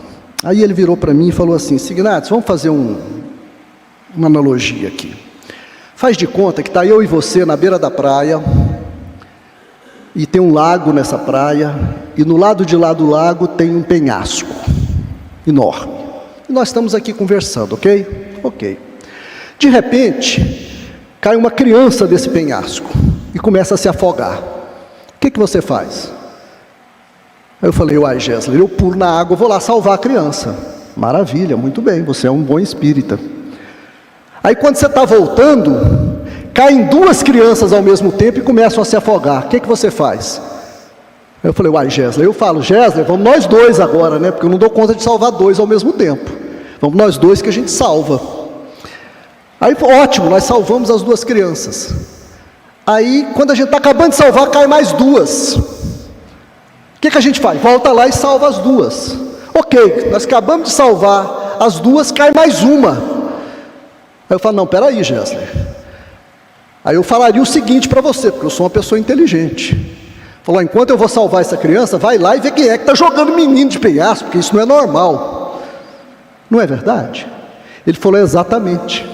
Aí ele virou para mim e falou assim: Signatis, vamos fazer uma analogia aqui. Faz de conta que está eu e você na beira da praia, e tem um lago nessa praia, e no lado de lá do lago tem um penhasco enorme. E nós estamos aqui conversando, ok? Ok. De repente, cai uma criança desse penhasco e começa a se afogar. O que você faz? Aí eu falei: uai, Gessler, eu pulo na água, vou lá salvar a criança. Maravilha, muito bem, você é um bom espírita. Aí quando você está voltando, caem duas crianças ao mesmo tempo e começam a se afogar. O que você faz? Aí eu falei: uai, Gessler, eu falo: Gessler, vamos nós dois agora, né? Porque eu não dou conta de salvar dois ao mesmo tempo. Vamos nós dois que a gente salva. Aí, ótimo, nós salvamos as duas crianças. Aí, quando a gente está acabando de salvar, cai mais duas. O que a gente faz? Volta lá e salva as duas. Ok, nós acabamos de salvar as duas, cai mais uma. Aí eu falo: não, peraí, Gessler. Aí eu falaria o seguinte para você, porque eu sou uma pessoa inteligente. Falou: enquanto eu vou salvar essa criança, vai lá e vê quem é que está jogando menino de penhasco, porque isso não é normal. Não é verdade? Ele falou: exatamente.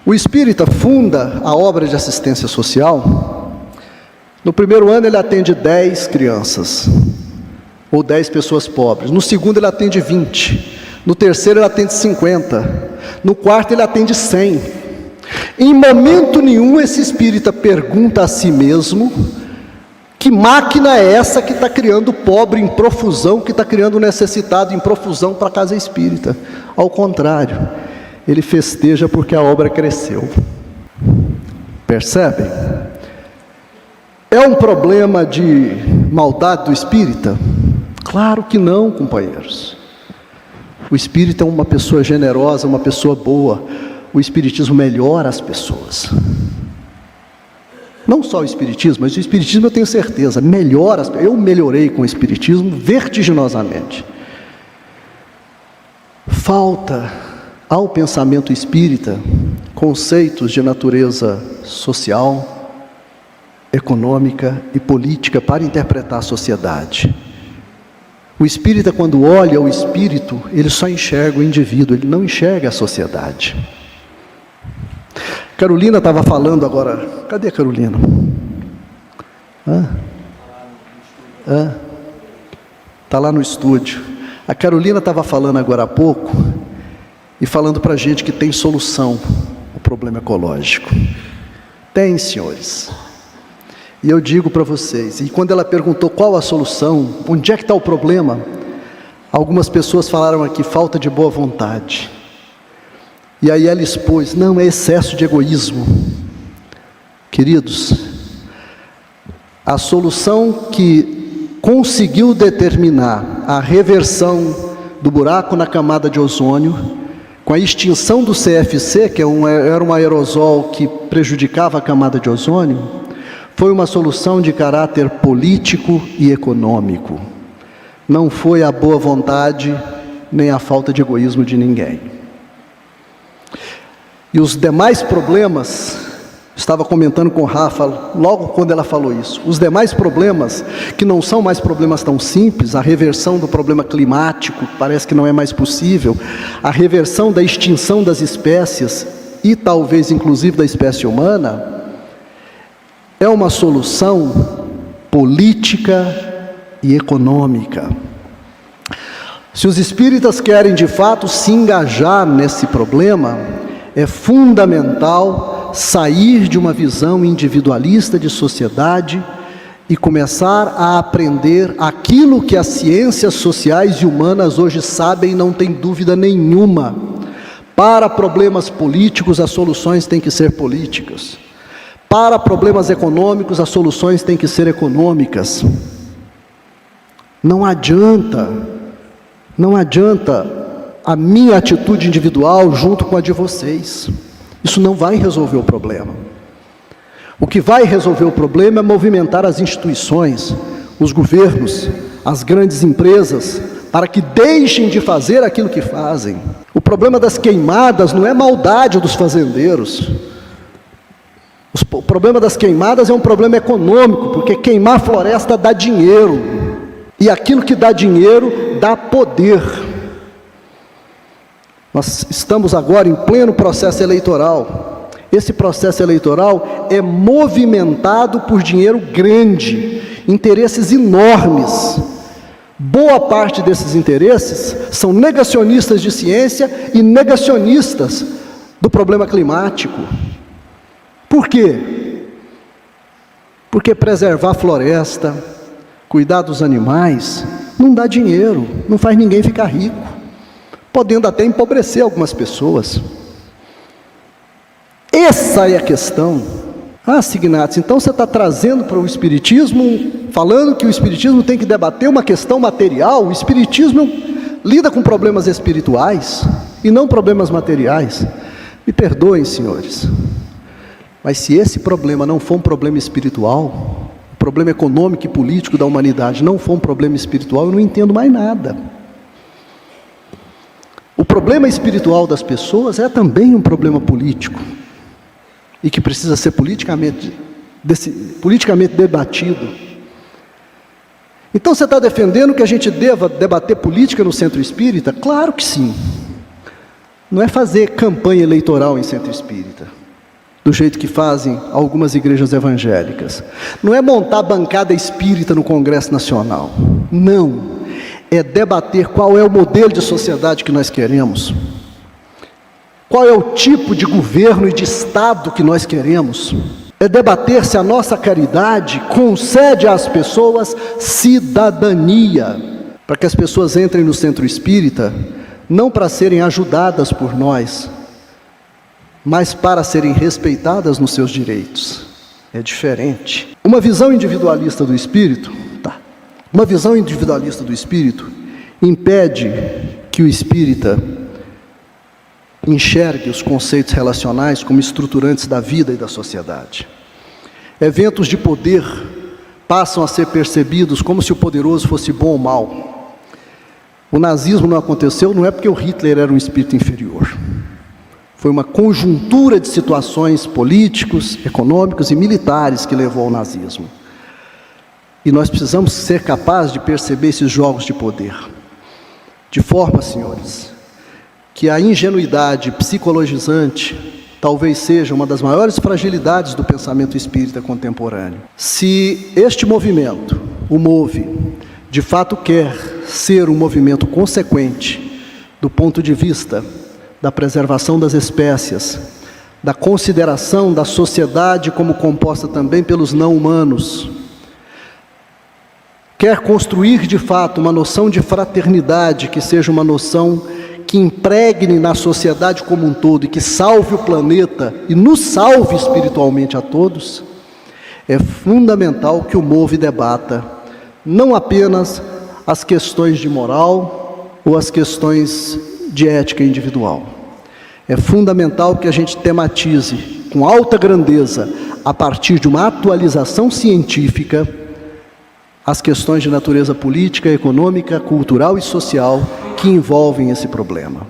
O espírita funda a obra de assistência social. No primeiro ano ele atende 10 crianças, ou 10 pessoas pobres. No segundo ele atende 20. No terceiro ele atende 50. No quarto ele atende 100. Em momento nenhum esse espírita pergunta a si mesmo: que máquina é essa que está criando pobre em profusão, que está criando necessitado em profusão para a casa espírita? Ao contrário, ele festeja porque a obra cresceu. Percebem? É um problema de maldade do espírita? Claro que não, companheiros. O espírita é uma pessoa generosa, uma pessoa boa. O espiritismo melhora as pessoas. Não só o espiritismo, mas o espiritismo eu tenho certeza, melhora as pessoas. Eu melhorei com o espiritismo vertiginosamente. Falta ao pensamento espírita conceitos de natureza social, econômica e política para interpretar a sociedade. O espírita, quando olha o espírito, ele só enxerga o indivíduo, ele não enxerga a sociedade. Carolina estava falando agora. Cadê a Carolina? Está lá no estúdio. A Carolina estava falando agora há pouco e falando para a gente que tem solução o problema ecológico. Tem, senhores. E eu digo para vocês, e quando ela perguntou qual a solução, onde é que está o problema, algumas pessoas falaram aqui, falta de boa vontade. E aí ela expôs, não, é excesso de egoísmo. Queridos, a solução que conseguiu determinar a reversão do buraco na camada de ozônio, com a extinção do CFC, que era um aerosol que prejudicava a camada de ozônio, foi uma solução de caráter político e econômico. Não foi a boa vontade, nem a falta de egoísmo de ninguém. E os demais problemas, estava comentando com Rafa, logo quando ela falou isso, os demais problemas, que não são mais problemas tão simples, a reversão do problema climático, parece que não é mais possível, a reversão da extinção das espécies, e talvez inclusive da espécie humana, é uma solução política e econômica. Se os espíritas querem de fato se engajar nesse problema, é fundamental sair de uma visão individualista de sociedade e começar a aprender aquilo que as ciências sociais e humanas hoje sabem, não tem dúvida nenhuma. Para problemas políticos, as soluções têm que ser políticas. Para problemas econômicos, as soluções têm que ser econômicas. Não adianta a minha atitude individual junto com a de vocês. Isso não vai resolver o problema. O que vai resolver o problema é movimentar as instituições, os governos, as grandes empresas, para que deixem de fazer aquilo que fazem. O problema das queimadas não é maldade dos fazendeiros. O problema das queimadas é um problema econômico, porque queimar floresta dá dinheiro. E aquilo que dá dinheiro dá poder. Nós estamos agora em pleno processo eleitoral. Esse processo eleitoral é movimentado por dinheiro grande, interesses enormes. Boa parte desses interesses são negacionistas de ciência e negacionistas do problema climático. Por quê? Porque preservar a floresta, cuidar dos animais, não dá dinheiro, não faz ninguém ficar rico, podendo até empobrecer algumas pessoas. Essa é a questão. Ah, Signatis, então você está trazendo para o Espiritismo, falando que o Espiritismo tem que debater uma questão material. O Espiritismo lida com problemas espirituais e não problemas materiais. Me perdoem, senhores, mas se esse problema não for um problema espiritual, o problema econômico e político da humanidade não for um problema espiritual, eu não entendo mais nada. O problema espiritual das pessoas é também um problema político, e que precisa ser politicamente debatido. Então você está defendendo que a gente deva debater política no centro espírita? Claro que sim. Não é fazer campanha eleitoral em centro espírita, do jeito que fazem algumas igrejas evangélicas. Não é montar bancada espírita no Congresso Nacional. Não. É debater qual é o modelo de sociedade que nós queremos. Qual é o tipo de governo e de Estado que nós queremos? É debater se a nossa caridade concede às pessoas cidadania, para que as pessoas entrem no centro espírita, não para serem ajudadas por nós, mas para serem respeitadas nos seus direitos. É diferente. Uma visão individualista do espírito, uma visão individualista do espírito impede que o espírita enxergue os conceitos relacionais como estruturantes da vida e da sociedade. Eventos de poder passam a ser percebidos como se o poderoso fosse bom ou mal. O nazismo não aconteceu, não é porque o Hitler era um espírito inferior. Foi uma conjuntura de situações políticos, econômicos e militares que levou ao nazismo. E nós precisamos ser capazes de perceber esses jogos de poder. De forma, senhores, que a ingenuidade psicologizante talvez seja uma das maiores fragilidades do pensamento espírita contemporâneo. Se este movimento, o MOVE, de fato quer ser um movimento consequente do ponto de vista da preservação das espécies, da consideração da sociedade como composta também pelos não-humanos. Quer construir de fato uma noção de fraternidade que seja uma noção que impregne na sociedade como um todo e que salve o planeta e nos salve espiritualmente a todos, é fundamental que o MOVE debata não apenas as questões de moral ou as questões de ética individual. É fundamental que a gente tematize com alta grandeza, a partir de uma atualização científica, as questões de natureza política, econômica, cultural e social que envolvem esse problema.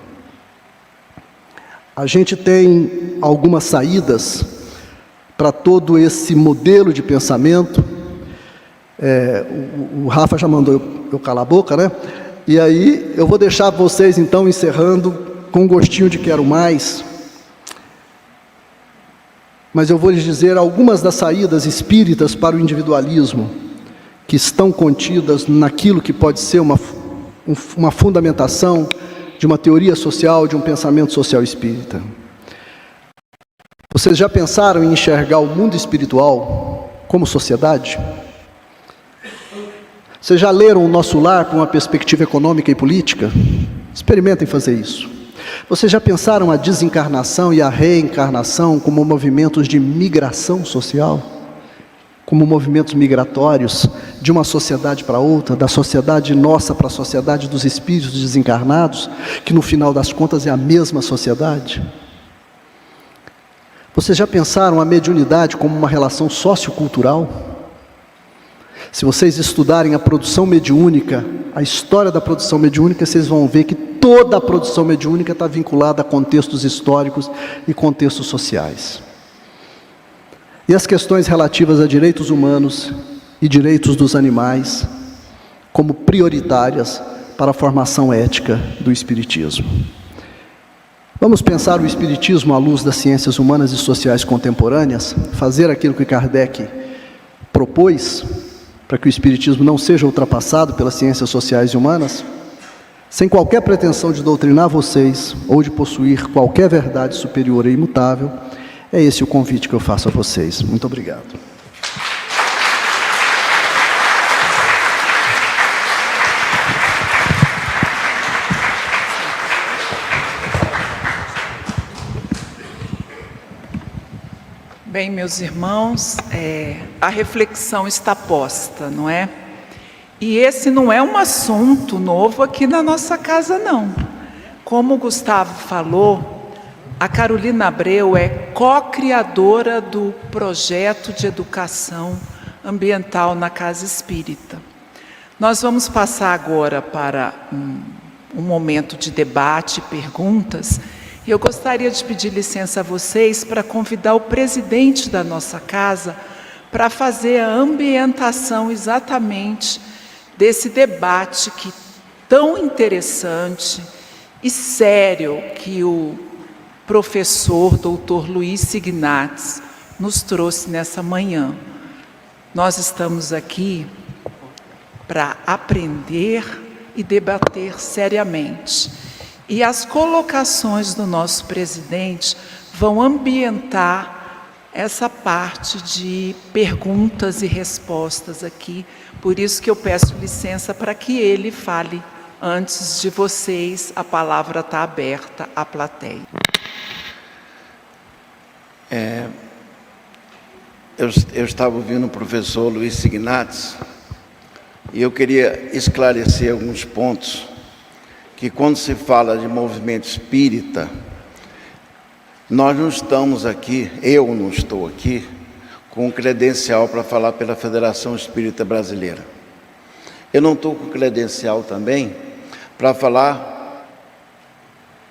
A gente tem algumas saídas para todo esse modelo de pensamento. O Rafa já mandou eu calar a boca, né? E aí eu vou deixar vocês então encerrando com um gostinho de quero mais. Mas eu vou lhes dizer algumas das saídas espíritas para o individualismo que estão contidas naquilo que pode ser uma fundamentação de uma teoria social, de um pensamento social espírita. Vocês já pensaram em enxergar o mundo espiritual como sociedade? Vocês já leram O Nosso Lar com uma perspectiva econômica e política? Experimentem fazer isso. Vocês já pensaram a desencarnação e a reencarnação como movimentos de migração social? Como movimentos migratórios de uma sociedade para outra, da sociedade nossa para a sociedade dos espíritos desencarnados, que no final das contas é a mesma sociedade? Vocês já pensaram a mediunidade como uma relação sociocultural? Se vocês estudarem a produção mediúnica, a história da produção mediúnica, vocês vão ver que toda a produção mediúnica está vinculada a contextos históricos e contextos sociais. E as questões relativas a direitos humanos e direitos dos animais, como prioritárias para a formação ética do Espiritismo. Vamos pensar o Espiritismo à luz das ciências humanas e sociais contemporâneas, fazer aquilo que Kardec propôs, para que o Espiritismo não seja ultrapassado pelas ciências sociais e humanas, sem qualquer pretensão de doutrinar vocês ou de possuir qualquer verdade superior e imutável. É esse o convite que eu faço a vocês. Muito obrigado. Bem, meus irmãos, a reflexão está posta, não é? E esse não é um assunto novo aqui na nossa casa, não. Como o Gustavo falou, a Carolina Abreu é co-criadora do projeto de educação ambiental na Casa Espírita. Nós vamos passar agora para um momento de debate e perguntas. E eu gostaria de pedir licença a vocês para convidar o presidente da nossa casa para fazer a ambientação exatamente desse debate que tão interessante e sério que o professor doutor Luiz Signatz nos trouxe nessa manhã. Nós estamos aqui para aprender e debater seriamente. E as colocações do nosso presidente vão ambientar essa parte de perguntas e respostas aqui. Por isso que eu peço licença para que ele fale antes de vocês. A palavra está aberta à plateia. Eu estava ouvindo o professor Luiz Signatz e eu queria esclarecer alguns pontos. Que quando se fala de movimento espírita, nós não estamos aqui, eu não estou aqui, com credencial para falar pela Federação Espírita Brasileira. Eu não estou com credencial também para falar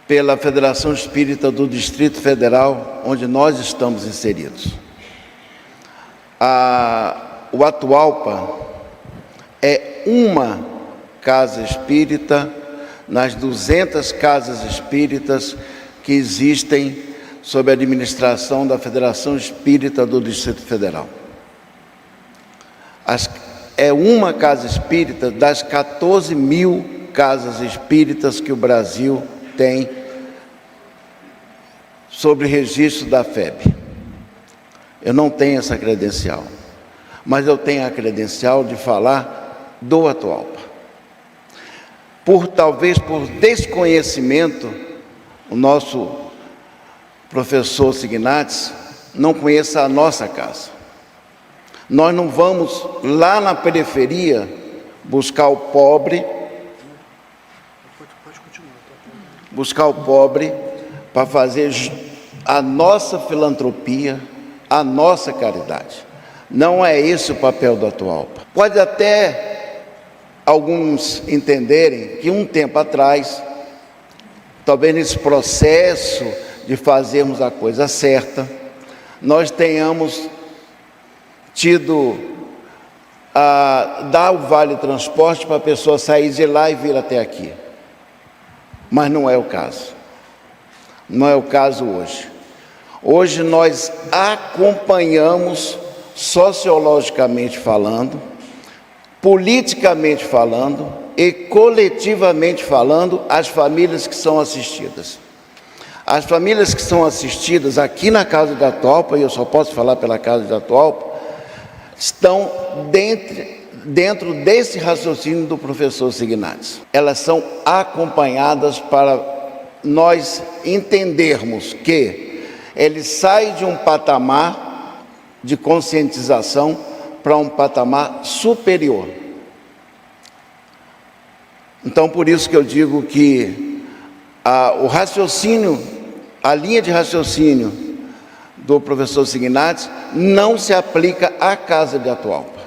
pela Federação Espírita do Distrito Federal, onde nós estamos inseridos. O Atualpa é uma casa espírita nas 200 casas espíritas que existem sob a administração da Federação Espírita do Distrito Federal. É uma casa espírita das 14 mil casas espíritas que o Brasil tem sobre registro da FEB. Eu não tenho essa credencial, mas eu tenho a credencial de falar do Atualpa. Talvez por desconhecimento, o nosso professor Signates não conheça a nossa casa. Nós não vamos lá na periferia buscar o pobre, para fazer a nossa filantropia, a nossa caridade. Não é esse o papel do Atualpa. Pode até alguns entenderem que um tempo atrás, talvez nesse processo de fazermos a coisa certa, nós tenhamos tido a dar o vale transporte para a pessoa sair de lá e vir até aqui. Mas não é o caso. Não é o caso hoje. Hoje nós acompanhamos, sociologicamente falando, politicamente falando e coletivamente falando, as famílias que são assistidas. As famílias que são assistidas aqui na Casa de Atualpa, e eu só posso falar pela Casa de Atualpa, estão dentro desse raciocínio do professor Signates. Elas são acompanhadas para nós entendermos que ele sai de um patamar de conscientização para um patamar superior. Então, por isso que eu digo que o raciocínio, a linha de raciocínio do professor Signates não se aplica à Casa de Atualpa.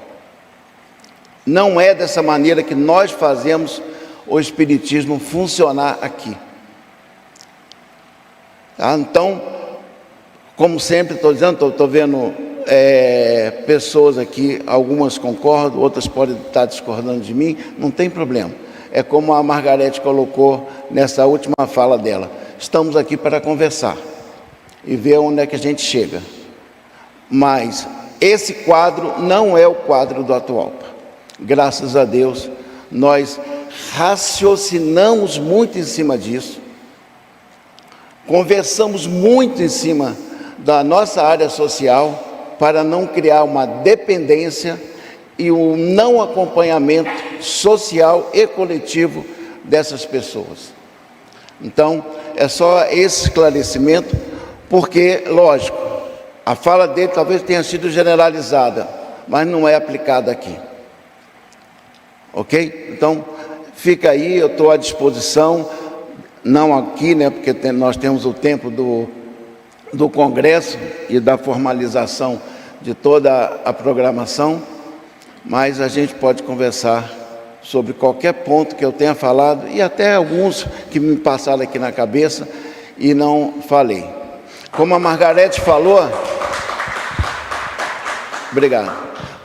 Não é dessa maneira que nós fazemos o Espiritismo funcionar aqui. Tá? Então, como sempre estou dizendo, estou vendo pessoas aqui, algumas concordam, outras podem estar discordando de mim, não tem problema. É como a Margarete colocou nessa última fala dela. Estamos aqui para conversar e ver onde é que a gente chega. Mas esse quadro não é o quadro do Atualpa. Graças a Deus, nós raciocinamos muito em cima disso, conversamos muito em cima da nossa área social para não criar uma dependência e o não acompanhamento social e coletivo dessas pessoas. Então, é só esse esclarecimento, porque, lógico, a fala dele talvez tenha sido generalizada, mas não é aplicada aqui. Ok? Então, fica aí, eu estou à disposição, não aqui, né, porque nós temos o tempo do Congresso e da formalização de toda a programação, mas a gente pode conversar sobre qualquer ponto que eu tenha falado e até alguns que me passaram aqui na cabeça e não falei. Como a Margarete falou, obrigado.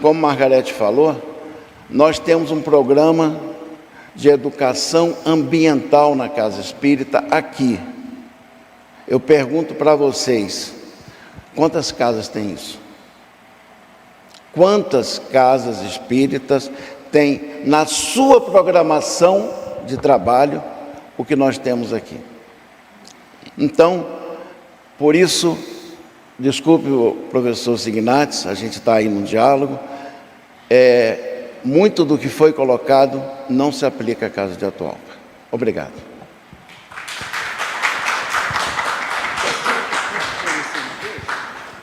Como a Margarete falou, nós temos um programa de educação ambiental na Casa Espírita aqui. Eu pergunto para vocês, quantas casas tem isso? Quantas casas espíritas tem na sua programação de trabalho o que nós temos aqui? Então, por isso, desculpe o professor Signates, a gente está aí no diálogo, muito do que foi colocado não se aplica à Casa de Atualpa. Obrigado.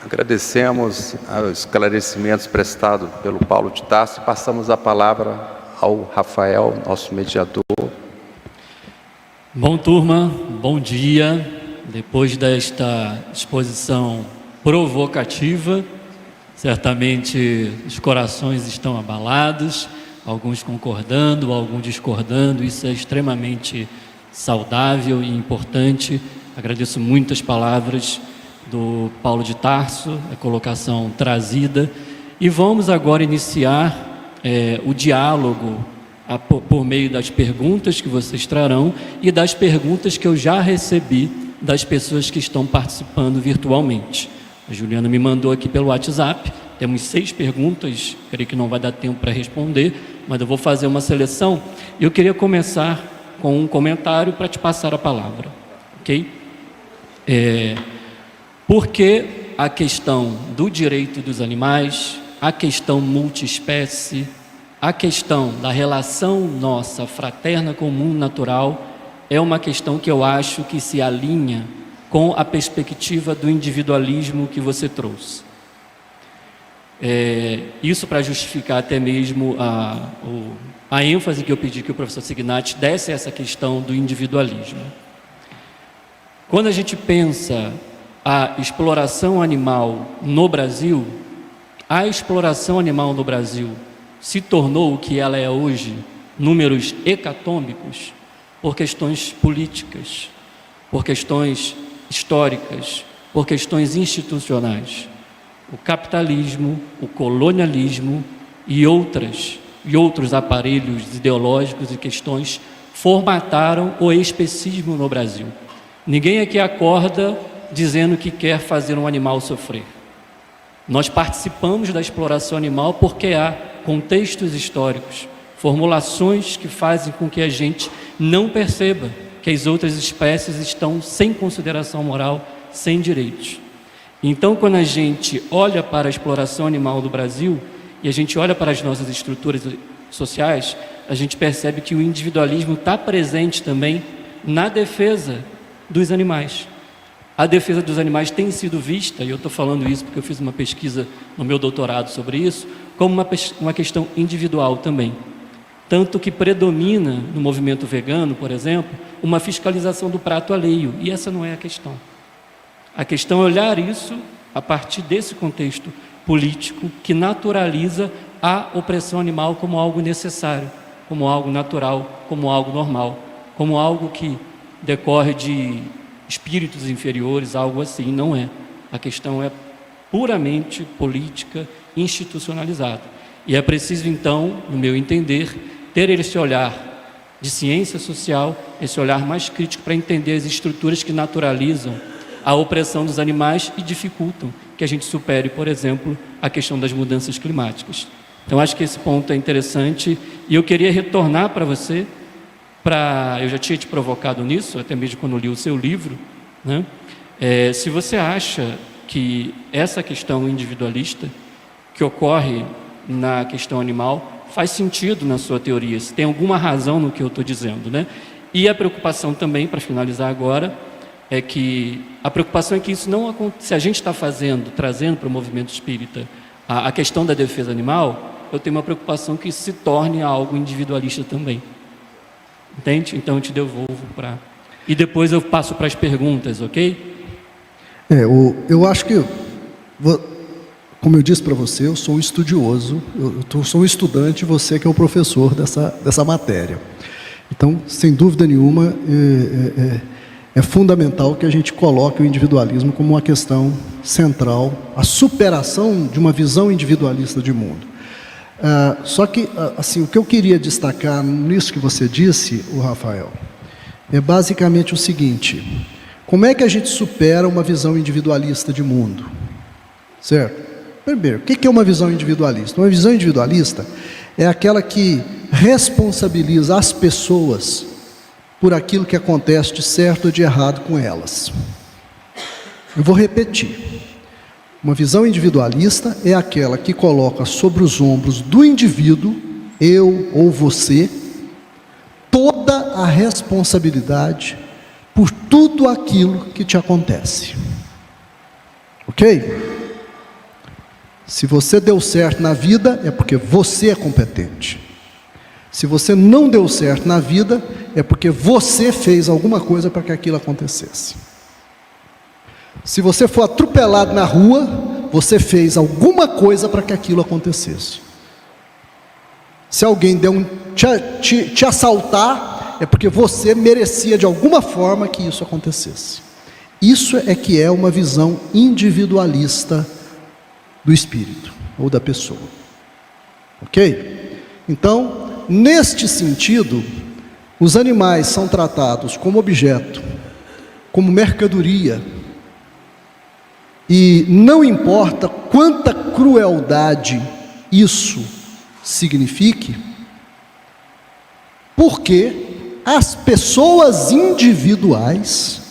Agradecemos os esclarecimentos prestados pelo Paulo de Tarso e passamos a palavra ao Rafael, nosso mediador. Bom, turma, bom dia. Depois desta exposição provocativa, certamente os corações estão abalados, alguns concordando, alguns discordando. Isso é extremamente saudável e importante. Agradeço muito as palavras do Paulo de Tarso, a colocação trazida, e vamos agora iniciar o diálogo por meio das perguntas que vocês trarão e das perguntas que eu já recebi das pessoas que estão participando virtualmente. A Juliana me mandou aqui pelo WhatsApp, temos 6 perguntas, creio que não vai dar tempo para responder, mas eu vou fazer uma seleção. Eu queria começar com um comentário para te passar a palavra, ok? Porque a questão do direito dos animais, a questão multiespécie, a questão da relação nossa fraterna com o mundo natural é uma questão que eu acho que se alinha com a perspectiva do individualismo que você trouxe. Isso para justificar até mesmo a ênfase que eu pedi que o professor Signati desse a essa questão do individualismo. Quando a gente pensa a exploração animal no Brasil, a exploração animal no Brasil se tornou o que ela é hoje, números hecatômbicos, por questões políticas, por questões históricas, por questões institucionais. O capitalismo, o colonialismo e outros aparelhos ideológicos e questões formataram o especismo no Brasil. Ninguém aqui acorda dizendo que quer fazer um animal sofrer. Nós participamos da exploração animal porque há contextos históricos, formulações que fazem com que a gente não perceba que as outras espécies estão sem consideração moral, sem direitos. Então, quando a gente olha para a exploração animal do Brasil e a gente olha para as nossas estruturas sociais, a gente percebe que o individualismo está presente também na defesa dos animais. A defesa dos animais tem sido vista, e eu estou falando isso porque eu fiz uma pesquisa no meu doutorado sobre isso, como uma questão individual também. Tanto que predomina no movimento vegano, por exemplo, uma fiscalização do prato alheio, e essa não é a questão. A questão é olhar isso a partir desse contexto político que naturaliza a opressão animal como algo necessário, como algo natural, como algo normal, como algo que decorre de espíritos inferiores, algo assim. Não é. A questão é puramente política, institucionalizada. E é preciso, então, no meu entender, ter esse olhar de ciência social, esse olhar mais crítico para entender as estruturas que naturalizam a opressão dos animais e dificultam que a gente supere, por exemplo, a questão das mudanças climáticas. Então, acho que esse ponto é interessante e eu queria retornar para você, eu já tinha te provocado nisso, até mesmo quando li o seu livro, né? Se você acha que essa questão individualista que ocorre na questão animal faz sentido na sua teoria, se tem alguma razão no que eu estou dizendo, né? E a preocupação também, para finalizar agora, é que a preocupação é que isso não aconteça. Se a gente está trazendo para o movimento espírita a questão da defesa animal, eu tenho uma preocupação que isso se torne algo individualista também. Entende? Então eu te devolvo para... E depois eu passo para as perguntas, ok? Eu acho que, como eu disse para você, eu sou um estudioso, eu sou um estudante, você que é o professor dessa matéria. Então, sem dúvida nenhuma, é fundamental que a gente coloque o individualismo como uma questão central, a superação de uma visão individualista de mundo. Só que, assim, o que eu queria destacar nisso que você disse, o Rafael, é basicamente o seguinte: como é que a gente supera uma visão individualista de mundo? Certo? Primeiro, o que é uma visão individualista? Uma visão individualista é aquela que responsabiliza as pessoas por aquilo que acontece de certo ou de errado com elas. Eu vou repetir. Uma visão individualista é aquela que coloca sobre os ombros do indivíduo, eu ou você, toda a responsabilidade por tudo aquilo que te acontece. Ok? Se você deu certo na vida, é porque você é competente. Se você não deu certo na vida, é porque você fez alguma coisa para que aquilo acontecesse. Se você for atropelado na rua, você fez alguma coisa para que aquilo acontecesse. Se alguém te assaltar, é porque você merecia de alguma forma que isso acontecesse. Isso é que é uma visão individualista do espírito ou da pessoa. Ok? Então, neste sentido, os animais são tratados como objeto, como mercadoria, e não importa quanta crueldade isso signifique, porque as pessoas individuais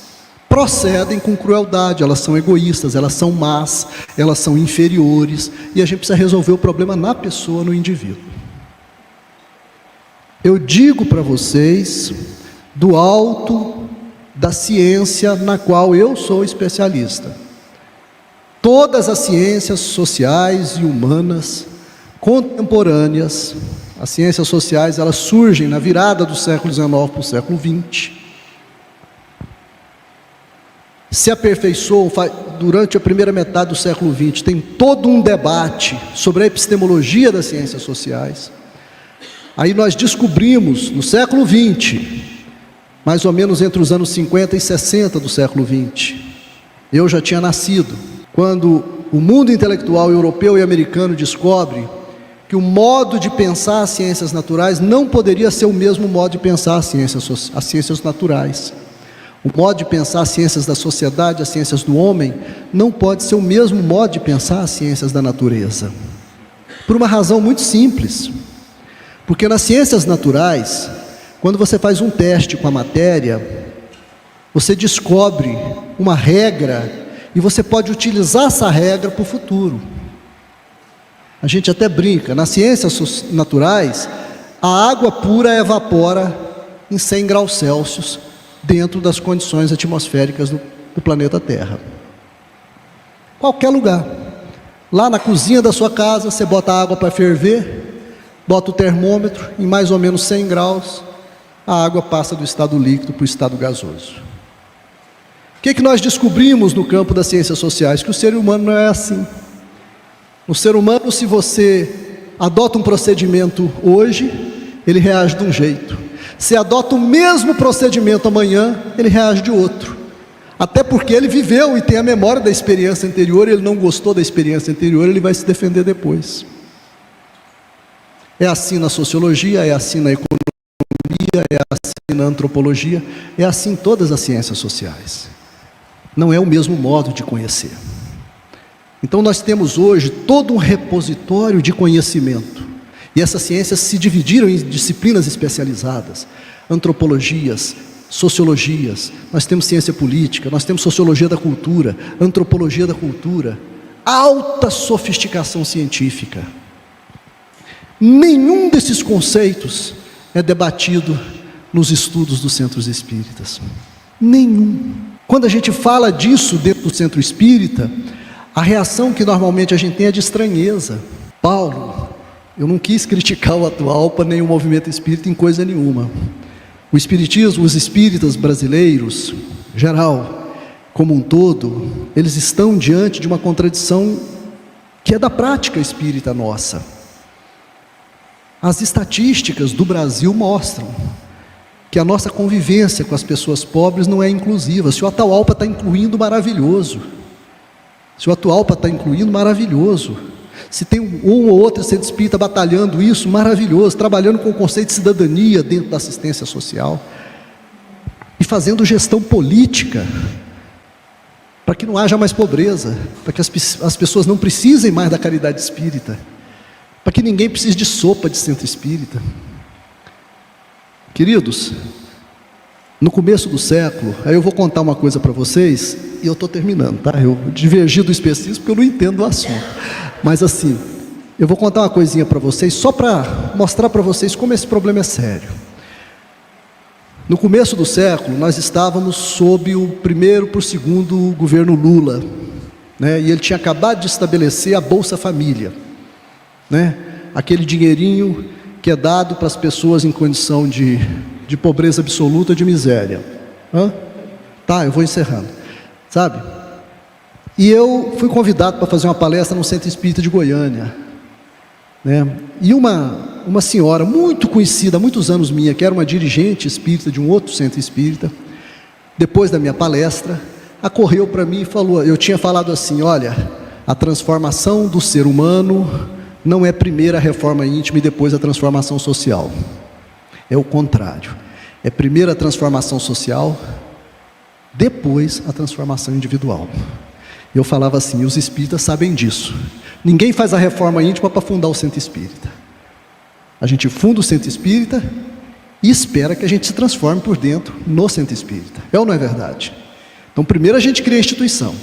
procedem com crueldade, elas são egoístas, elas são más, elas são inferiores, e a gente precisa resolver o problema na pessoa, no indivíduo. Eu digo para vocês, do alto da ciência na qual eu sou especialista, todas as ciências sociais e humanas contemporâneas, as ciências sociais, elas surgem na virada do século XIX para o século XX, se aperfeiçoam durante a primeira metade do século XX, tem todo um debate sobre a epistemologia das ciências sociais. Aí nós descobrimos, no século XX, mais ou menos entre os anos 50 e 60 do século XX, eu já tinha nascido, quando o mundo intelectual europeu e americano descobre que o modo de pensar as ciências naturais não poderia ser o mesmo modo de pensar as ciências naturais. O modo de pensar as ciências da sociedade, as ciências do homem, não pode ser o mesmo modo de pensar as ciências da natureza. Por uma razão muito simples. Porque nas ciências naturais, quando você faz um teste com a matéria, você descobre uma regra e você pode utilizar essa regra para o futuro. A gente até brinca, nas ciências naturais, a água pura evapora em 100 graus Celsius, dentro das condições atmosféricas do planeta Terra. Qualquer lugar. Lá na cozinha da sua casa, você bota a água para ferver, bota o termômetro, em mais ou menos 100 graus, a água passa do estado líquido para o estado gasoso. O que nós descobrimos no campo das ciências sociais? Que o ser humano não é assim. O ser humano, se você adota um procedimento hoje, ele reage de um jeito. Se adota o mesmo procedimento amanhã, ele reage de outro. Até porque ele viveu e tem a memória da experiência anterior, ele não gostou da experiência anterior, ele vai se defender depois. É assim na sociologia, é assim na economia, é assim na antropologia, é assim em todas as ciências sociais. Não é o mesmo modo de conhecer. Então nós temos hoje todo um repositório de conhecimento. E essas ciências se dividiram em disciplinas especializadas, antropologias, sociologias, nós temos ciência política, nós temos sociologia da cultura, antropologia da cultura, alta sofisticação científica. Nenhum desses conceitos é debatido nos estudos dos centros espíritas. Nenhum. Quando a gente fala disso dentro do centro espírita, a reação que normalmente a gente tem é de estranheza. Paulo, eu não quis criticar o Atualpa nem o movimento espírita em coisa nenhuma. O espiritismo, os espíritas brasileiros, geral, como um todo, eles estão diante de uma contradição que é da prática espírita nossa. As estatísticas do Brasil mostram que a nossa convivência com as pessoas pobres não é inclusiva. Se o Atualpa está incluindo, maravilhoso. Se o Atualpa está incluindo, maravilhoso. Se tem um ou outro centro espírita batalhando isso, maravilhoso, trabalhando com o conceito de cidadania dentro da assistência social e fazendo gestão política para que não haja mais pobreza, para que as pessoas não precisem mais da caridade espírita, para que ninguém precise de sopa de centro espírita. Queridos, no começo do século, aí eu vou contar uma coisa para vocês, e eu estou terminando, tá? Eu divergi do específico porque eu não entendo o assunto. Mas assim, eu vou contar uma coisinha para vocês, só para mostrar para vocês como esse problema é sério. No começo do século, nós estávamos sob o primeiro para o segundo governo Lula, né? E ele tinha acabado de estabelecer a Bolsa Família, né? Aquele dinheirinho que é dado para as pessoas em condição de pobreza absoluta, de miséria. Tá, eu vou encerrando. Sabe? E eu fui convidado para fazer uma palestra no Centro Espírita de Goiânia, né? E uma senhora muito conhecida, há muitos anos minha, que era uma dirigente espírita de um outro centro espírita, depois da minha palestra, acorreu para mim e falou, eu tinha falado assim, olha, a transformação do ser humano não é primeiro a reforma íntima e depois a transformação social. É o contrário. É primeiro a transformação social, depois a transformação individual. Eu falava assim, os espíritas sabem disso. Ninguém faz a reforma íntima para fundar o centro espírita. A gente funda o centro espírita e espera que a gente se transforme por dentro no centro espírita. É ou não é verdade? Então, primeiro a gente cria a instituição.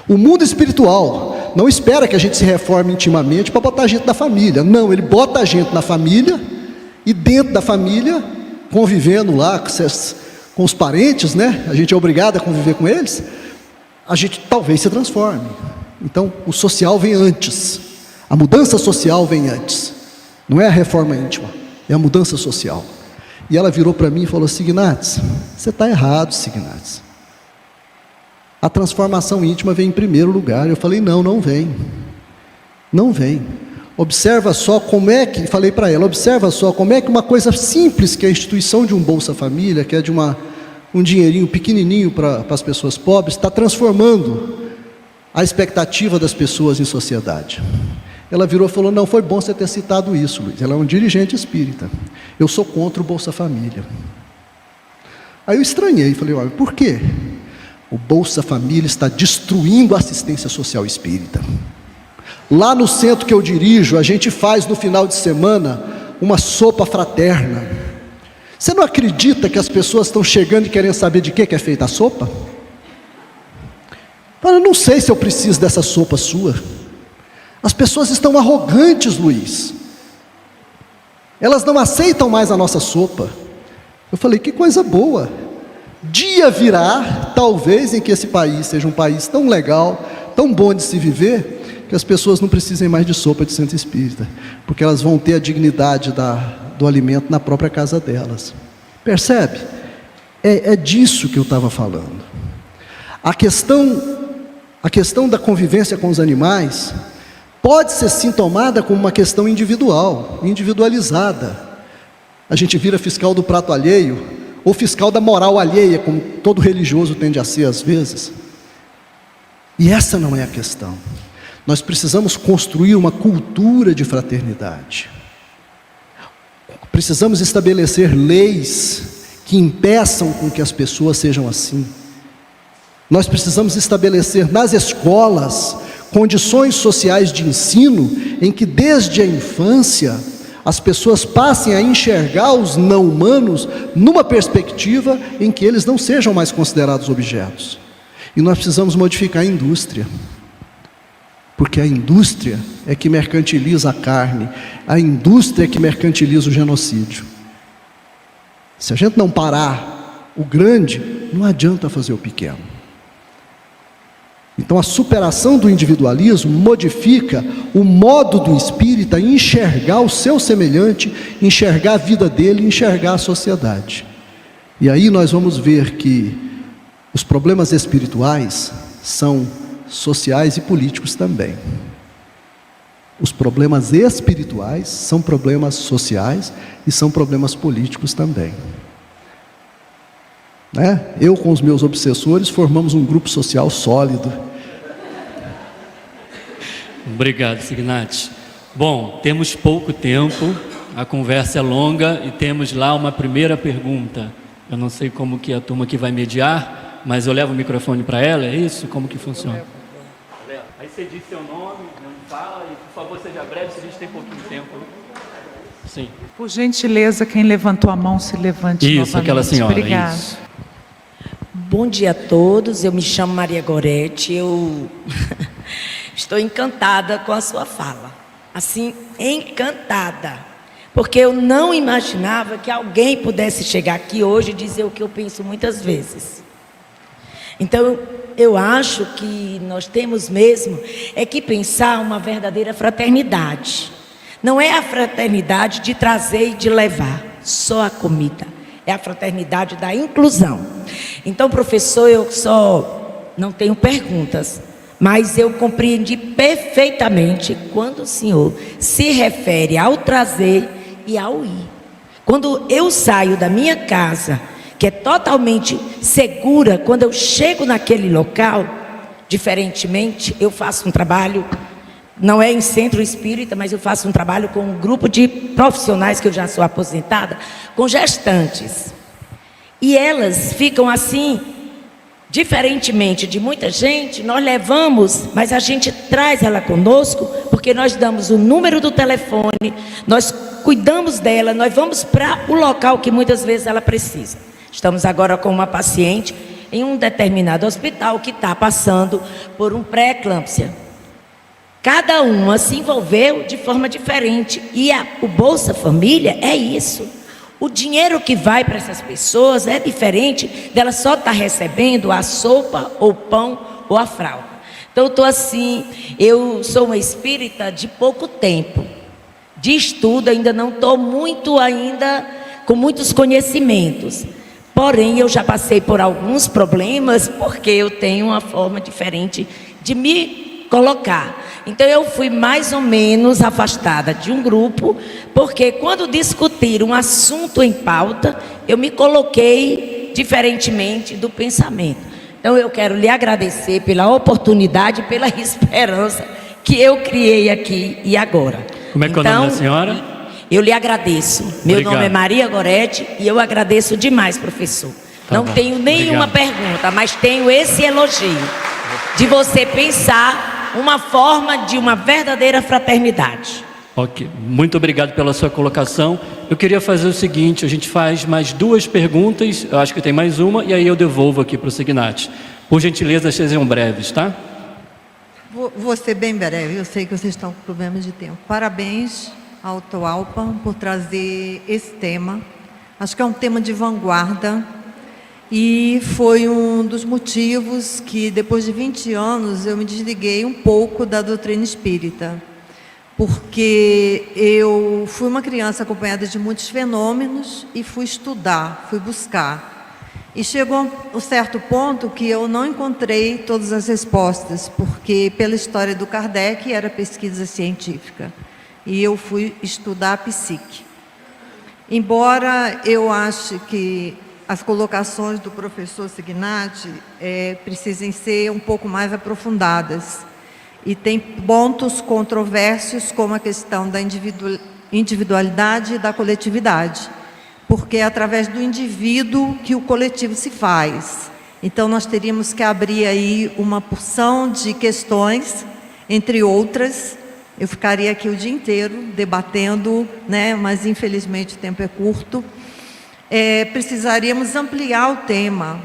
O mundo espiritual não espera que a gente se reforme intimamente para botar a gente na família. Não, ele bota a gente na família e dentro da família, convivendo lá com os parentes, né? A gente é obrigado a conviver com eles. A gente talvez se transforme. Então, o social vem antes. A mudança social vem antes. Não é a reforma íntima, é a mudança social. E ela virou para mim e falou: Signates, você está errado, Signates. A transformação íntima vem em primeiro lugar. Eu falei: não vem. Não vem. Observa só como é que, falei para ela, observa só como é que uma coisa simples, que é a instituição de um Bolsa Família, que é de um dinheirinho pequenininho para as pessoas pobres, está transformando a expectativa das pessoas em sociedade. Ela virou e falou: não, foi bom você ter citado isso, Luiz. Ela é um dirigente espírita. Eu sou contra o Bolsa Família. Aí eu estranhei, falei: olha, por quê? O Bolsa Família está destruindo a assistência social espírita. Lá no centro que eu dirijo, a gente faz no final de semana uma sopa fraterna. Você não acredita que as pessoas estão chegando e querendo saber de que é feita a sopa? Eu não sei se eu preciso dessa sopa sua. As pessoas estão arrogantes, Luiz. Elas não aceitam mais a nossa sopa. Eu falei: que coisa boa. Dia virá, talvez, em que esse país seja um país tão legal, tão bom de se viver, que as pessoas não precisem mais de sopa de centro espírita, porque elas vão ter a dignidade do alimento na própria casa delas. Percebe? É disso que eu estava falando. A questão da convivência com os animais pode ser sim tomada como uma questão individual, individualizada. A gente vira fiscal do prato alheio, ou fiscal da moral alheia, como todo religioso tende a ser às vezes. E essa não é a questão. Nós precisamos construir uma cultura de fraternidade. Precisamos estabelecer leis que impeçam com que as pessoas sejam assim. Nós precisamos estabelecer nas escolas condições sociais de ensino em que desde a infância as pessoas passem a enxergar os não humanos numa perspectiva em que eles não sejam mais considerados objetos. E nós precisamos modificar a indústria, porque a indústria é que mercantiliza a carne, a indústria é que mercantiliza o genocídio. Se a gente não parar o grande, não adianta fazer o pequeno. Então a superação do individualismo modifica o modo do espírita enxergar o seu semelhante, enxergar a vida dele, enxergar a sociedade. E aí nós vamos ver que os problemas espirituais são sociais e políticos também. Os problemas espirituais são problemas sociais e são problemas políticos também. Eu com os meus obsessores formamos um grupo social sólido. Obrigado, Signates. Bom, temos pouco tempo, a conversa é longa e temos lá uma primeira pergunta. Eu não sei como que a turma aqui vai mediar, mas eu levo o microfone para ela, é isso? Como que funciona? Aí você diz seu nome, não fala, e por favor seja breve, se a gente tem pouquinho tempo. Sim. Por gentileza, quem levantou a mão, se levante isso, novamente. Aquela senhora. Obrigada. Isso. Bom dia a todos, eu me chamo Maria Gorete, eu estou encantada com a sua fala, assim, encantada, porque eu não imaginava que alguém pudesse chegar aqui hoje e dizer o que eu penso muitas vezes. Então, eu acho que nós temos mesmo que pensar uma verdadeira fraternidade. Não é a fraternidade de trazer e de levar só a comida, é a fraternidade da inclusão. Então, professor, eu só não tenho perguntas, mas eu compreendi perfeitamente quando o senhor se refere ao trazer e ao ir. Quando eu saio da minha casa, que é totalmente segura, quando eu chego naquele local, diferentemente, eu faço um trabalho, não é em centro espírita, mas eu faço um trabalho com um grupo de profissionais, que eu já sou aposentada, com gestantes. E elas ficam assim, diferentemente de muita gente, nós levamos, mas a gente traz ela conosco, porque nós damos o número do telefone, nós cuidamos dela, nós vamos para o local que muitas vezes ela precisa. Estamos agora com uma paciente em um determinado hospital que está passando por um pré-eclâmpsia. Cada uma se envolveu de forma diferente. E o Bolsa Família é isso. O dinheiro que vai para essas pessoas é diferente dela só estar recebendo a sopa, ou o pão, ou a fralda. Então, eu sou uma espírita de pouco tempo. De estudo, ainda não estou com muitos conhecimentos. Porém, eu já passei por alguns problemas, porque eu tenho uma forma diferente de me colocar. Então, eu fui mais ou menos afastada de um grupo, porque quando discutiram um assunto em pauta, eu me coloquei diferentemente do pensamento. Então, eu quero lhe agradecer pela oportunidade, pela esperança que eu criei aqui e agora. Como é que é o nome da senhora? Eu lhe agradeço. Meu nome é Maria Goretti e eu agradeço demais, professor. Não tenho nenhuma pergunta, mas tenho esse elogio de você pensar uma forma de uma verdadeira fraternidade. Ok, muito obrigado pela sua colocação. Eu queria fazer o seguinte, a gente faz mais 2 perguntas, eu acho que tem mais uma, e aí eu devolvo aqui para o Signati. Por gentileza, sejam breves, tá? Vou ser bem breve, eu sei que vocês estão com problemas de tempo. Parabéns ao Toalpa por trazer esse tema. Acho que é um tema de vanguarda e foi um dos motivos que, depois de 20 anos, eu me desliguei um pouco da doutrina espírita. Porque eu fui uma criança acompanhada de muitos fenômenos e fui estudar, fui buscar. E chegou um certo ponto que eu não encontrei todas as respostas, porque pela história do Kardec era pesquisa científica. E eu fui estudar a psique. Embora eu ache que as colocações do professor Signati precisem ser um pouco mais aprofundadas. E tem pontos controversos, como a questão da individualidade e da coletividade. Porque é através do indivíduo que o coletivo se faz. Então, nós teríamos que abrir aí uma porção de questões, entre outras. Eu ficaria aqui o dia inteiro debatendo, né? Mas infelizmente o tempo é curto. Precisaríamos ampliar o tema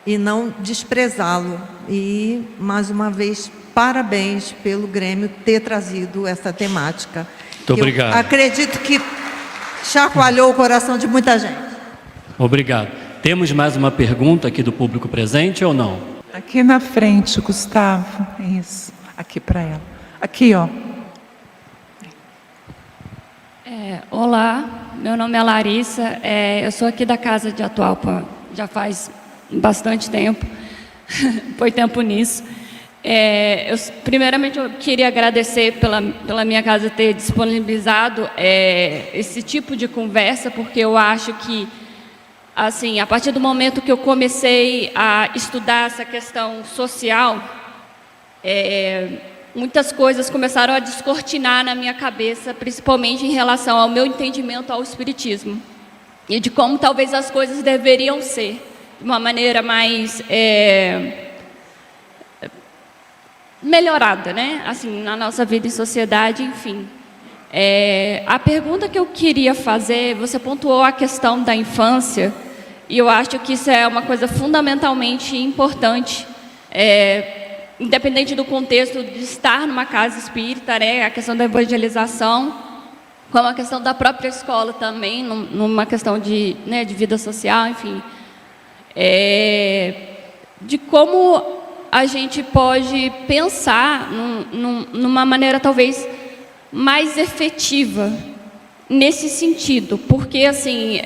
e não desprezá-lo. E, mais uma vez, parabéns pelo Grêmio ter trazido essa temática. Muito obrigado. Eu acredito que chacoalhou o coração de muita gente. Obrigado. Temos mais uma pergunta aqui do público presente ou não? Aqui na frente, Gustavo. Isso. Aqui para ela. Aqui, ó. Olá, meu nome é Larissa. Eu sou aqui da Casa de Atualpa já faz bastante tempo. Foi tempo nisso. Primeiramente, eu queria agradecer pela minha casa ter disponibilizado esse tipo de conversa, porque eu acho que, assim, a partir do momento que eu comecei a estudar essa questão social, muitas coisas começaram a descortinar na minha cabeça, principalmente em relação ao meu entendimento ao espiritismo e de como talvez as coisas deveriam ser, de uma maneira mais melhorada, né? Assim, na nossa vida em sociedade, enfim. A pergunta que eu queria fazer, você pontuou a questão da infância, e eu acho que isso é uma coisa fundamentalmente importante, independente do contexto de estar numa casa espírita, né? A questão da evangelização, como a questão da própria escola também, numa questão de vida social, enfim. De como a gente pode pensar numa maneira talvez mais efetiva nesse sentido, porque assim,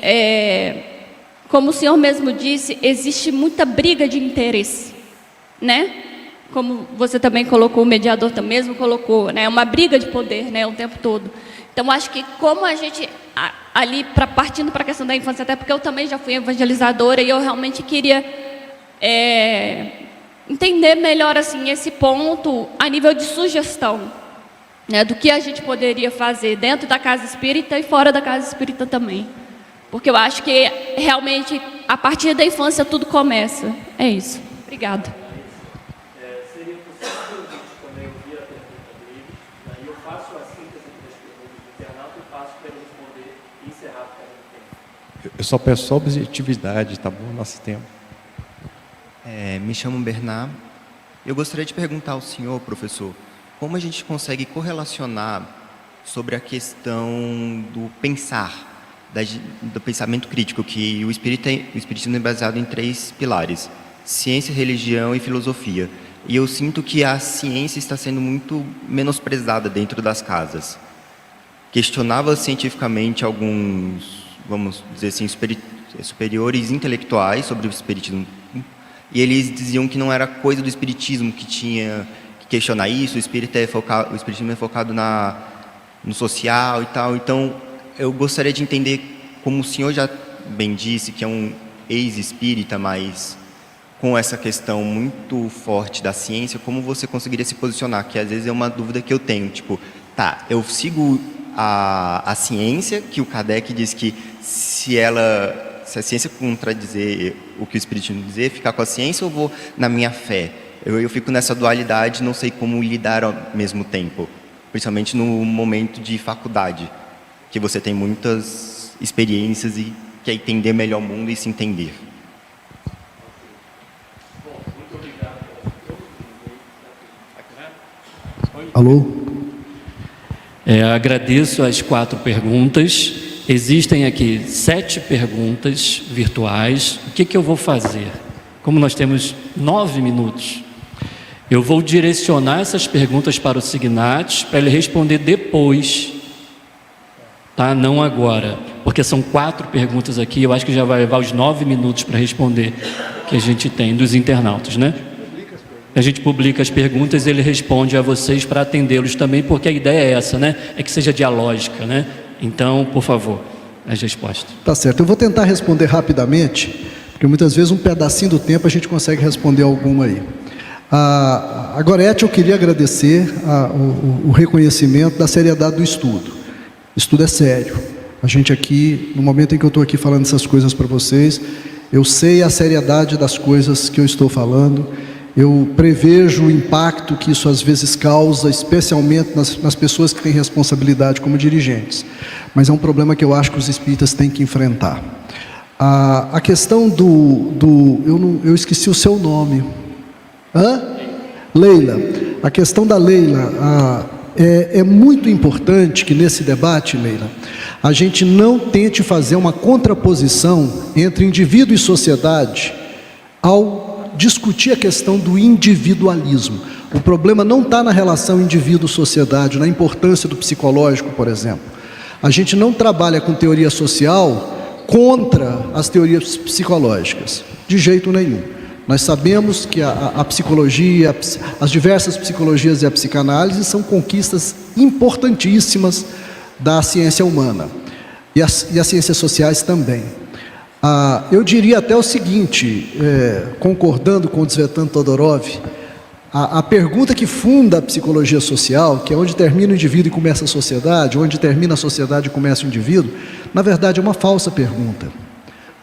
como o senhor mesmo disse, existe muita briga de interesse, né? Como você também colocou, o mediador também mesmo colocou, né? Uma briga de poder, né? O tempo todo. Então, acho que como a gente, ali, partindo para a questão da infância, até porque eu também já fui evangelizadora e eu realmente queria entender melhor assim, esse ponto a nível de sugestão, né, do que a gente poderia fazer dentro da casa espírita e fora da casa espírita também. Porque eu acho que realmente a partir da infância tudo começa. É isso. Obrigada. Seria possível a gente também ouvir a pergunta dele, aí eu faço a síntese das perguntas do internauta e passo para ele responder e encerrar o tempo. Eu só peço objetividade, tá bom? Nosso tempo. Me chamo Bernard. Eu gostaria de perguntar ao senhor, professor, como a gente consegue correlacionar sobre a questão do pensar, do pensamento crítico, que o espiritismo é baseado em 3 pilares: ciência, religião e filosofia. E eu sinto que a ciência está sendo muito menosprezada dentro das casas. Questionava cientificamente alguns, vamos dizer assim, superiores intelectuais sobre o espiritismo, e eles diziam que não era coisa do espiritismo que tinha que questionar isso, o espiritismo é focado no social e tal. Então, eu gostaria de entender, como o senhor já bem disse, que é um ex-espírita, mas com essa questão muito forte da ciência, como você conseguiria se posicionar? Que às vezes é uma dúvida que eu tenho, tipo, tá, eu sigo a ciência, que o Kardec diz que se a ciência contradizer o que o espiritismo dizer, ficar com a ciência, ou vou na minha fé? Eu fico nessa dualidade, não sei como lidar ao mesmo tempo, principalmente no momento de faculdade, que você tem muitas experiências e quer entender melhor o mundo e se entender. Alô? Agradeço as 4 perguntas. Existem aqui 7 perguntas virtuais. O que eu vou fazer? Como nós temos 9 minutos, eu vou direcionar essas perguntas para o Signatis, para ele responder depois, tá? Não agora, porque são 4 perguntas aqui. Eu acho que já vai levar os 9 minutos para responder que a gente tem dos internautas, né? A gente publica as perguntas e ele responde a vocês para atendê-los também, porque a ideia é essa, né? É que seja dialógica, né? Então, por favor, as respostas. Tá certo. Eu vou tentar responder rapidamente, porque muitas vezes um pedacinho do tempo a gente consegue responder alguma aí. A Gorete, eu queria agradecer o reconhecimento da seriedade do estudo. O estudo é sério. A gente aqui, no momento em que eu estou aqui falando essas coisas para vocês, eu sei a seriedade das coisas que eu estou falando. Eu prevejo o impacto que isso às vezes causa, especialmente nas pessoas que têm responsabilidade como dirigentes. Mas é um problema que eu acho que os espíritas têm que enfrentar. A questão eu esqueci o seu nome. Leila. A questão da Leila, é muito importante que nesse debate, Leila, a gente não tente fazer uma contraposição entre indivíduo e sociedade ao discutir a questão do individualismo. O problema não está na relação indivíduo-sociedade, na importância do psicológico, por exemplo. A gente não trabalha com teoria social contra as teorias psicológicas, de jeito nenhum. Nós sabemos que a psicologia, as diversas psicologias e a psicanálise são conquistas importantíssimas da ciência humana, e as ciências sociais também. Eu diria até o seguinte, concordando com o Tzvetan Todorov, a pergunta que funda a psicologia social, que é onde termina o indivíduo e começa a sociedade, onde termina a sociedade e começa o indivíduo, na verdade é uma falsa pergunta.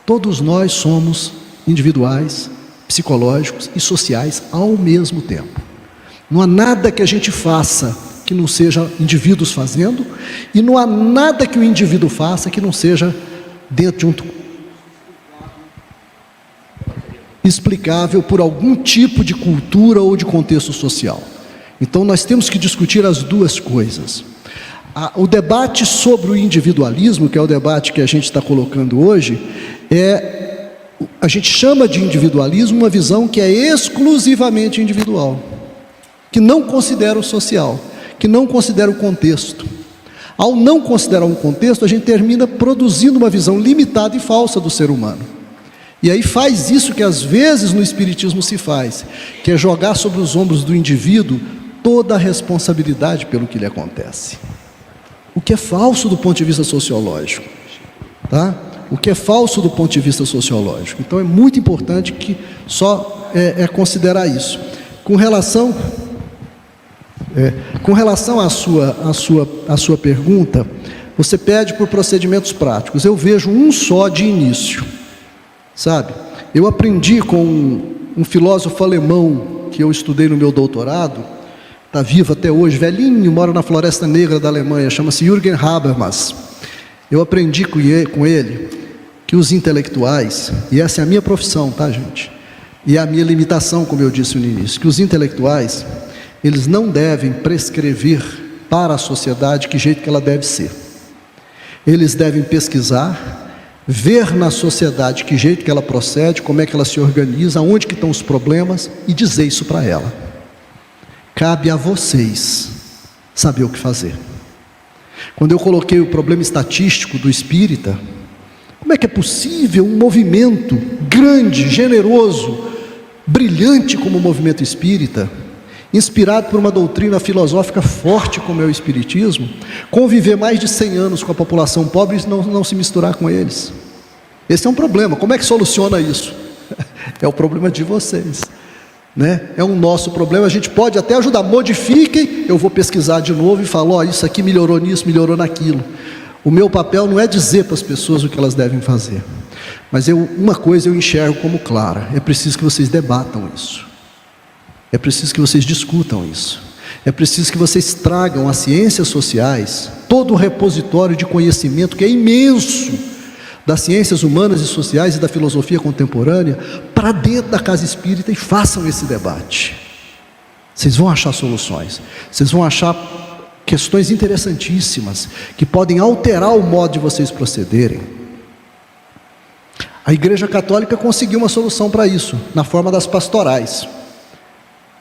Todos nós somos individuais, psicológicos e sociais ao mesmo tempo. Não há nada que a gente faça que não seja indivíduos fazendo, e não há nada que o indivíduo faça que não seja dentro de um explicável por algum tipo de cultura ou de contexto social. Então nós temos que discutir as duas coisas. O debate sobre o individualismo, que é o debate que a gente está colocando hoje, a gente chama de individualismo uma visão que é exclusivamente individual, que não considera o social, que não considera o contexto. Ao não considerar um contexto, a gente termina produzindo uma visão limitada e falsa do ser humano. E aí faz isso que às vezes no espiritismo se faz, que é jogar sobre os ombros do indivíduo toda a responsabilidade pelo que lhe acontece. O que é falso do ponto de vista sociológico, tá? O que é falso do ponto de vista sociológico. Então é muito importante que só considerar isso. Com relação à sua pergunta, você pede por procedimentos práticos. Eu vejo um só de início. Sabe, eu aprendi com um filósofo alemão que eu estudei no meu doutorado, está vivo até hoje, velhinho, mora na Floresta Negra da Alemanha, chama-se Jürgen Habermas. Eu aprendi com ele que os intelectuais, e essa é a minha profissão, tá, gente? E a minha limitação, como eu disse no início, que os intelectuais, eles não devem prescrever para a sociedade que jeito que ela deve ser. Eles devem pesquisar, ver na sociedade que jeito que ela procede, como é que ela se organiza, onde que estão os problemas e dizer isso para ela. Cabe a vocês saber o que fazer. Quando eu coloquei o problema estatístico do espírita, como é que é possível um movimento grande, generoso, brilhante como o movimento espírita, inspirado por uma doutrina filosófica forte como é o espiritismo, conviver mais de 100 anos com a população pobre e não se misturar com eles? Esse é um problema. Como é que soluciona isso? É o problema de vocês, né? É um nosso problema. A gente pode até ajudar. Modifiquem, eu vou pesquisar de novo e falo, isso aqui melhorou nisso, melhorou naquilo. O meu papel não é dizer para as pessoas o que elas devem fazer, mas uma coisa eu enxergo como clara: é preciso que vocês debatam isso, é preciso que vocês discutam isso, é preciso que vocês tragam as ciências sociais, todo o repositório de conhecimento que é imenso das ciências humanas e sociais e da filosofia contemporânea, para dentro da casa espírita e façam esse debate. Vocês vão achar soluções, vocês vão achar questões interessantíssimas que podem alterar o modo de vocês procederem. A Igreja Católica conseguiu uma solução para isso, na forma das pastorais.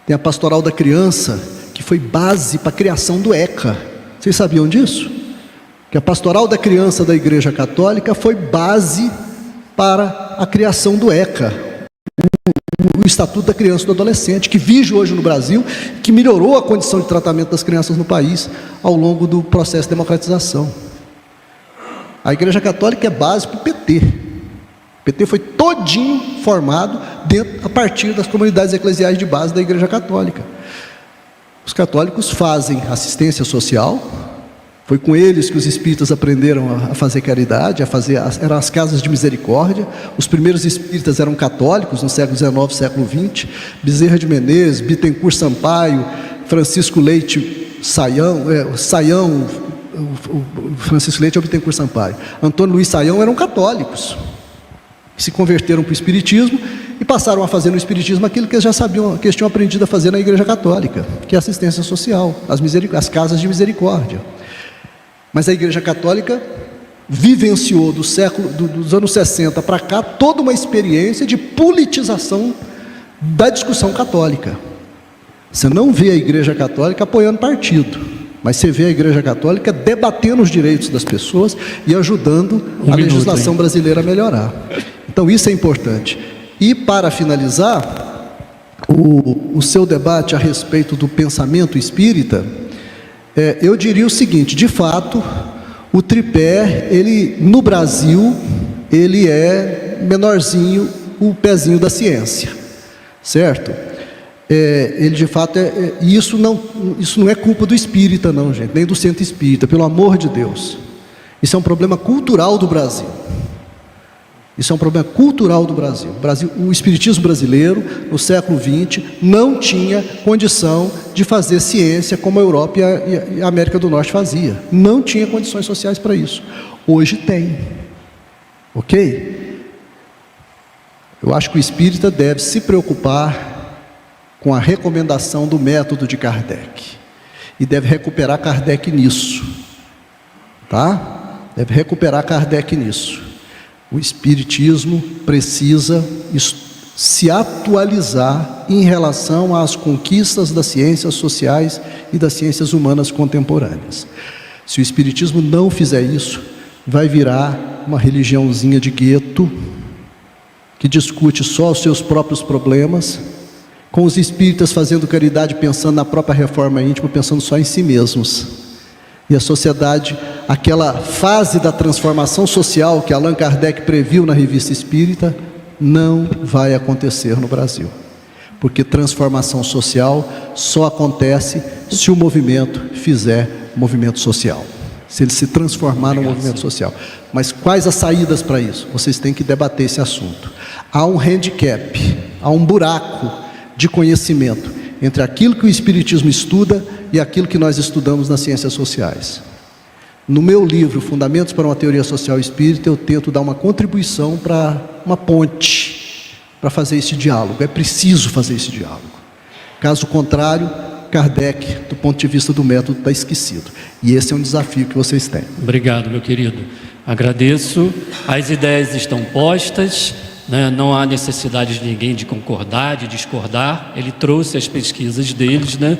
Tem a pastoral da criança, que foi base para a criação do ECA. Vocês sabiam disso? Que a pastoral da criança da Igreja Católica foi base para a criação do ECA, o Estatuto da Criança e do Adolescente, que vige hoje no Brasil, que melhorou a condição de tratamento das crianças no país ao longo do processo de democratização. A Igreja Católica é base para o PT. O PT foi todinho formado a partir das comunidades eclesiais de base da Igreja Católica. Os católicos fazem assistência social. Foi com eles que os espíritas aprenderam a fazer caridade, eram as casas de misericórdia. Os primeiros espíritas eram católicos no século XIX, século XX. Bezerra de Menezes, Bittencourt Sampaio, Francisco Leite Saião, Francisco Leite ou Bittencourt Sampaio, Antônio Luiz Saião eram católicos, que se converteram para o espiritismo e passaram a fazer no espiritismo aquilo que eles já sabiam, que eles tinham aprendido a fazer na Igreja Católica, que é assistência social, as casas de misericórdia. Mas a Igreja Católica vivenciou dos anos 60 para cá toda uma experiência de politização da discussão católica. Você não vê a Igreja Católica apoiando partido, mas você vê a Igreja Católica debatendo os direitos das pessoas e ajudando a legislação brasileira a melhorar. Então isso é importante. E para finalizar o seu debate a respeito do pensamento espírita, eu diria o seguinte: de fato, o tripé, no Brasil, ele é menorzinho, o pezinho da ciência, certo? Ele de fato isso não é culpa do espírita não, gente, nem do centro espírita, pelo amor de Deus. Isso é um problema cultural do Brasil. Isso é um problema cultural do Brasil. O espiritismo brasileiro, no século XX, não tinha condição de fazer ciência como a Europa e a América do Norte fazia. Não tinha condições sociais para isso. Hoje tem. Ok? Eu acho que o espírita deve se preocupar com a recomendação do método de Kardec. E deve recuperar Kardec nisso. Tá? Deve recuperar Kardec nisso. O espiritismo precisa se atualizar em relação às conquistas das ciências sociais e das ciências humanas contemporâneas. Se o espiritismo não fizer isso, vai virar uma religiãozinha de gueto, que discute só os seus próprios problemas, com os espíritas fazendo caridade, pensando na própria reforma íntima, pensando só em si mesmos. E a sociedade, aquela fase da transformação social que Allan Kardec previu na Revista Espírita, não vai acontecer no Brasil. Porque transformação social só acontece se o movimento fizer movimento social. Se ele se transformar no movimento social. Mas quais as saídas para isso? Vocês têm que debater esse assunto. Há um handicap, há um buraco de conhecimento entre aquilo que o espiritismo estuda e aquilo que nós estudamos nas ciências sociais. No meu livro, Fundamentos para uma Teoria Social Espírita, eu tento dar uma contribuição para uma ponte para fazer esse diálogo. É preciso fazer esse diálogo. Caso contrário, Kardec, do ponto de vista do método, está esquecido. E esse é um desafio que vocês têm. Obrigado, meu querido. Agradeço. As ideias estão postas, né? Não há necessidade de ninguém de concordar, de discordar. Ele trouxe as pesquisas deles, né?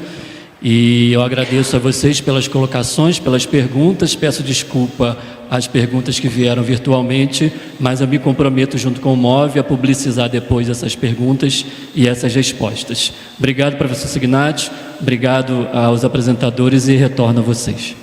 E eu agradeço a vocês pelas colocações, pelas perguntas. Peço desculpa às perguntas que vieram virtualmente, mas eu me comprometo junto com o MOVE a publicizar depois essas perguntas e essas respostas. Obrigado, professor Signati. Obrigado aos apresentadores e retorno a vocês.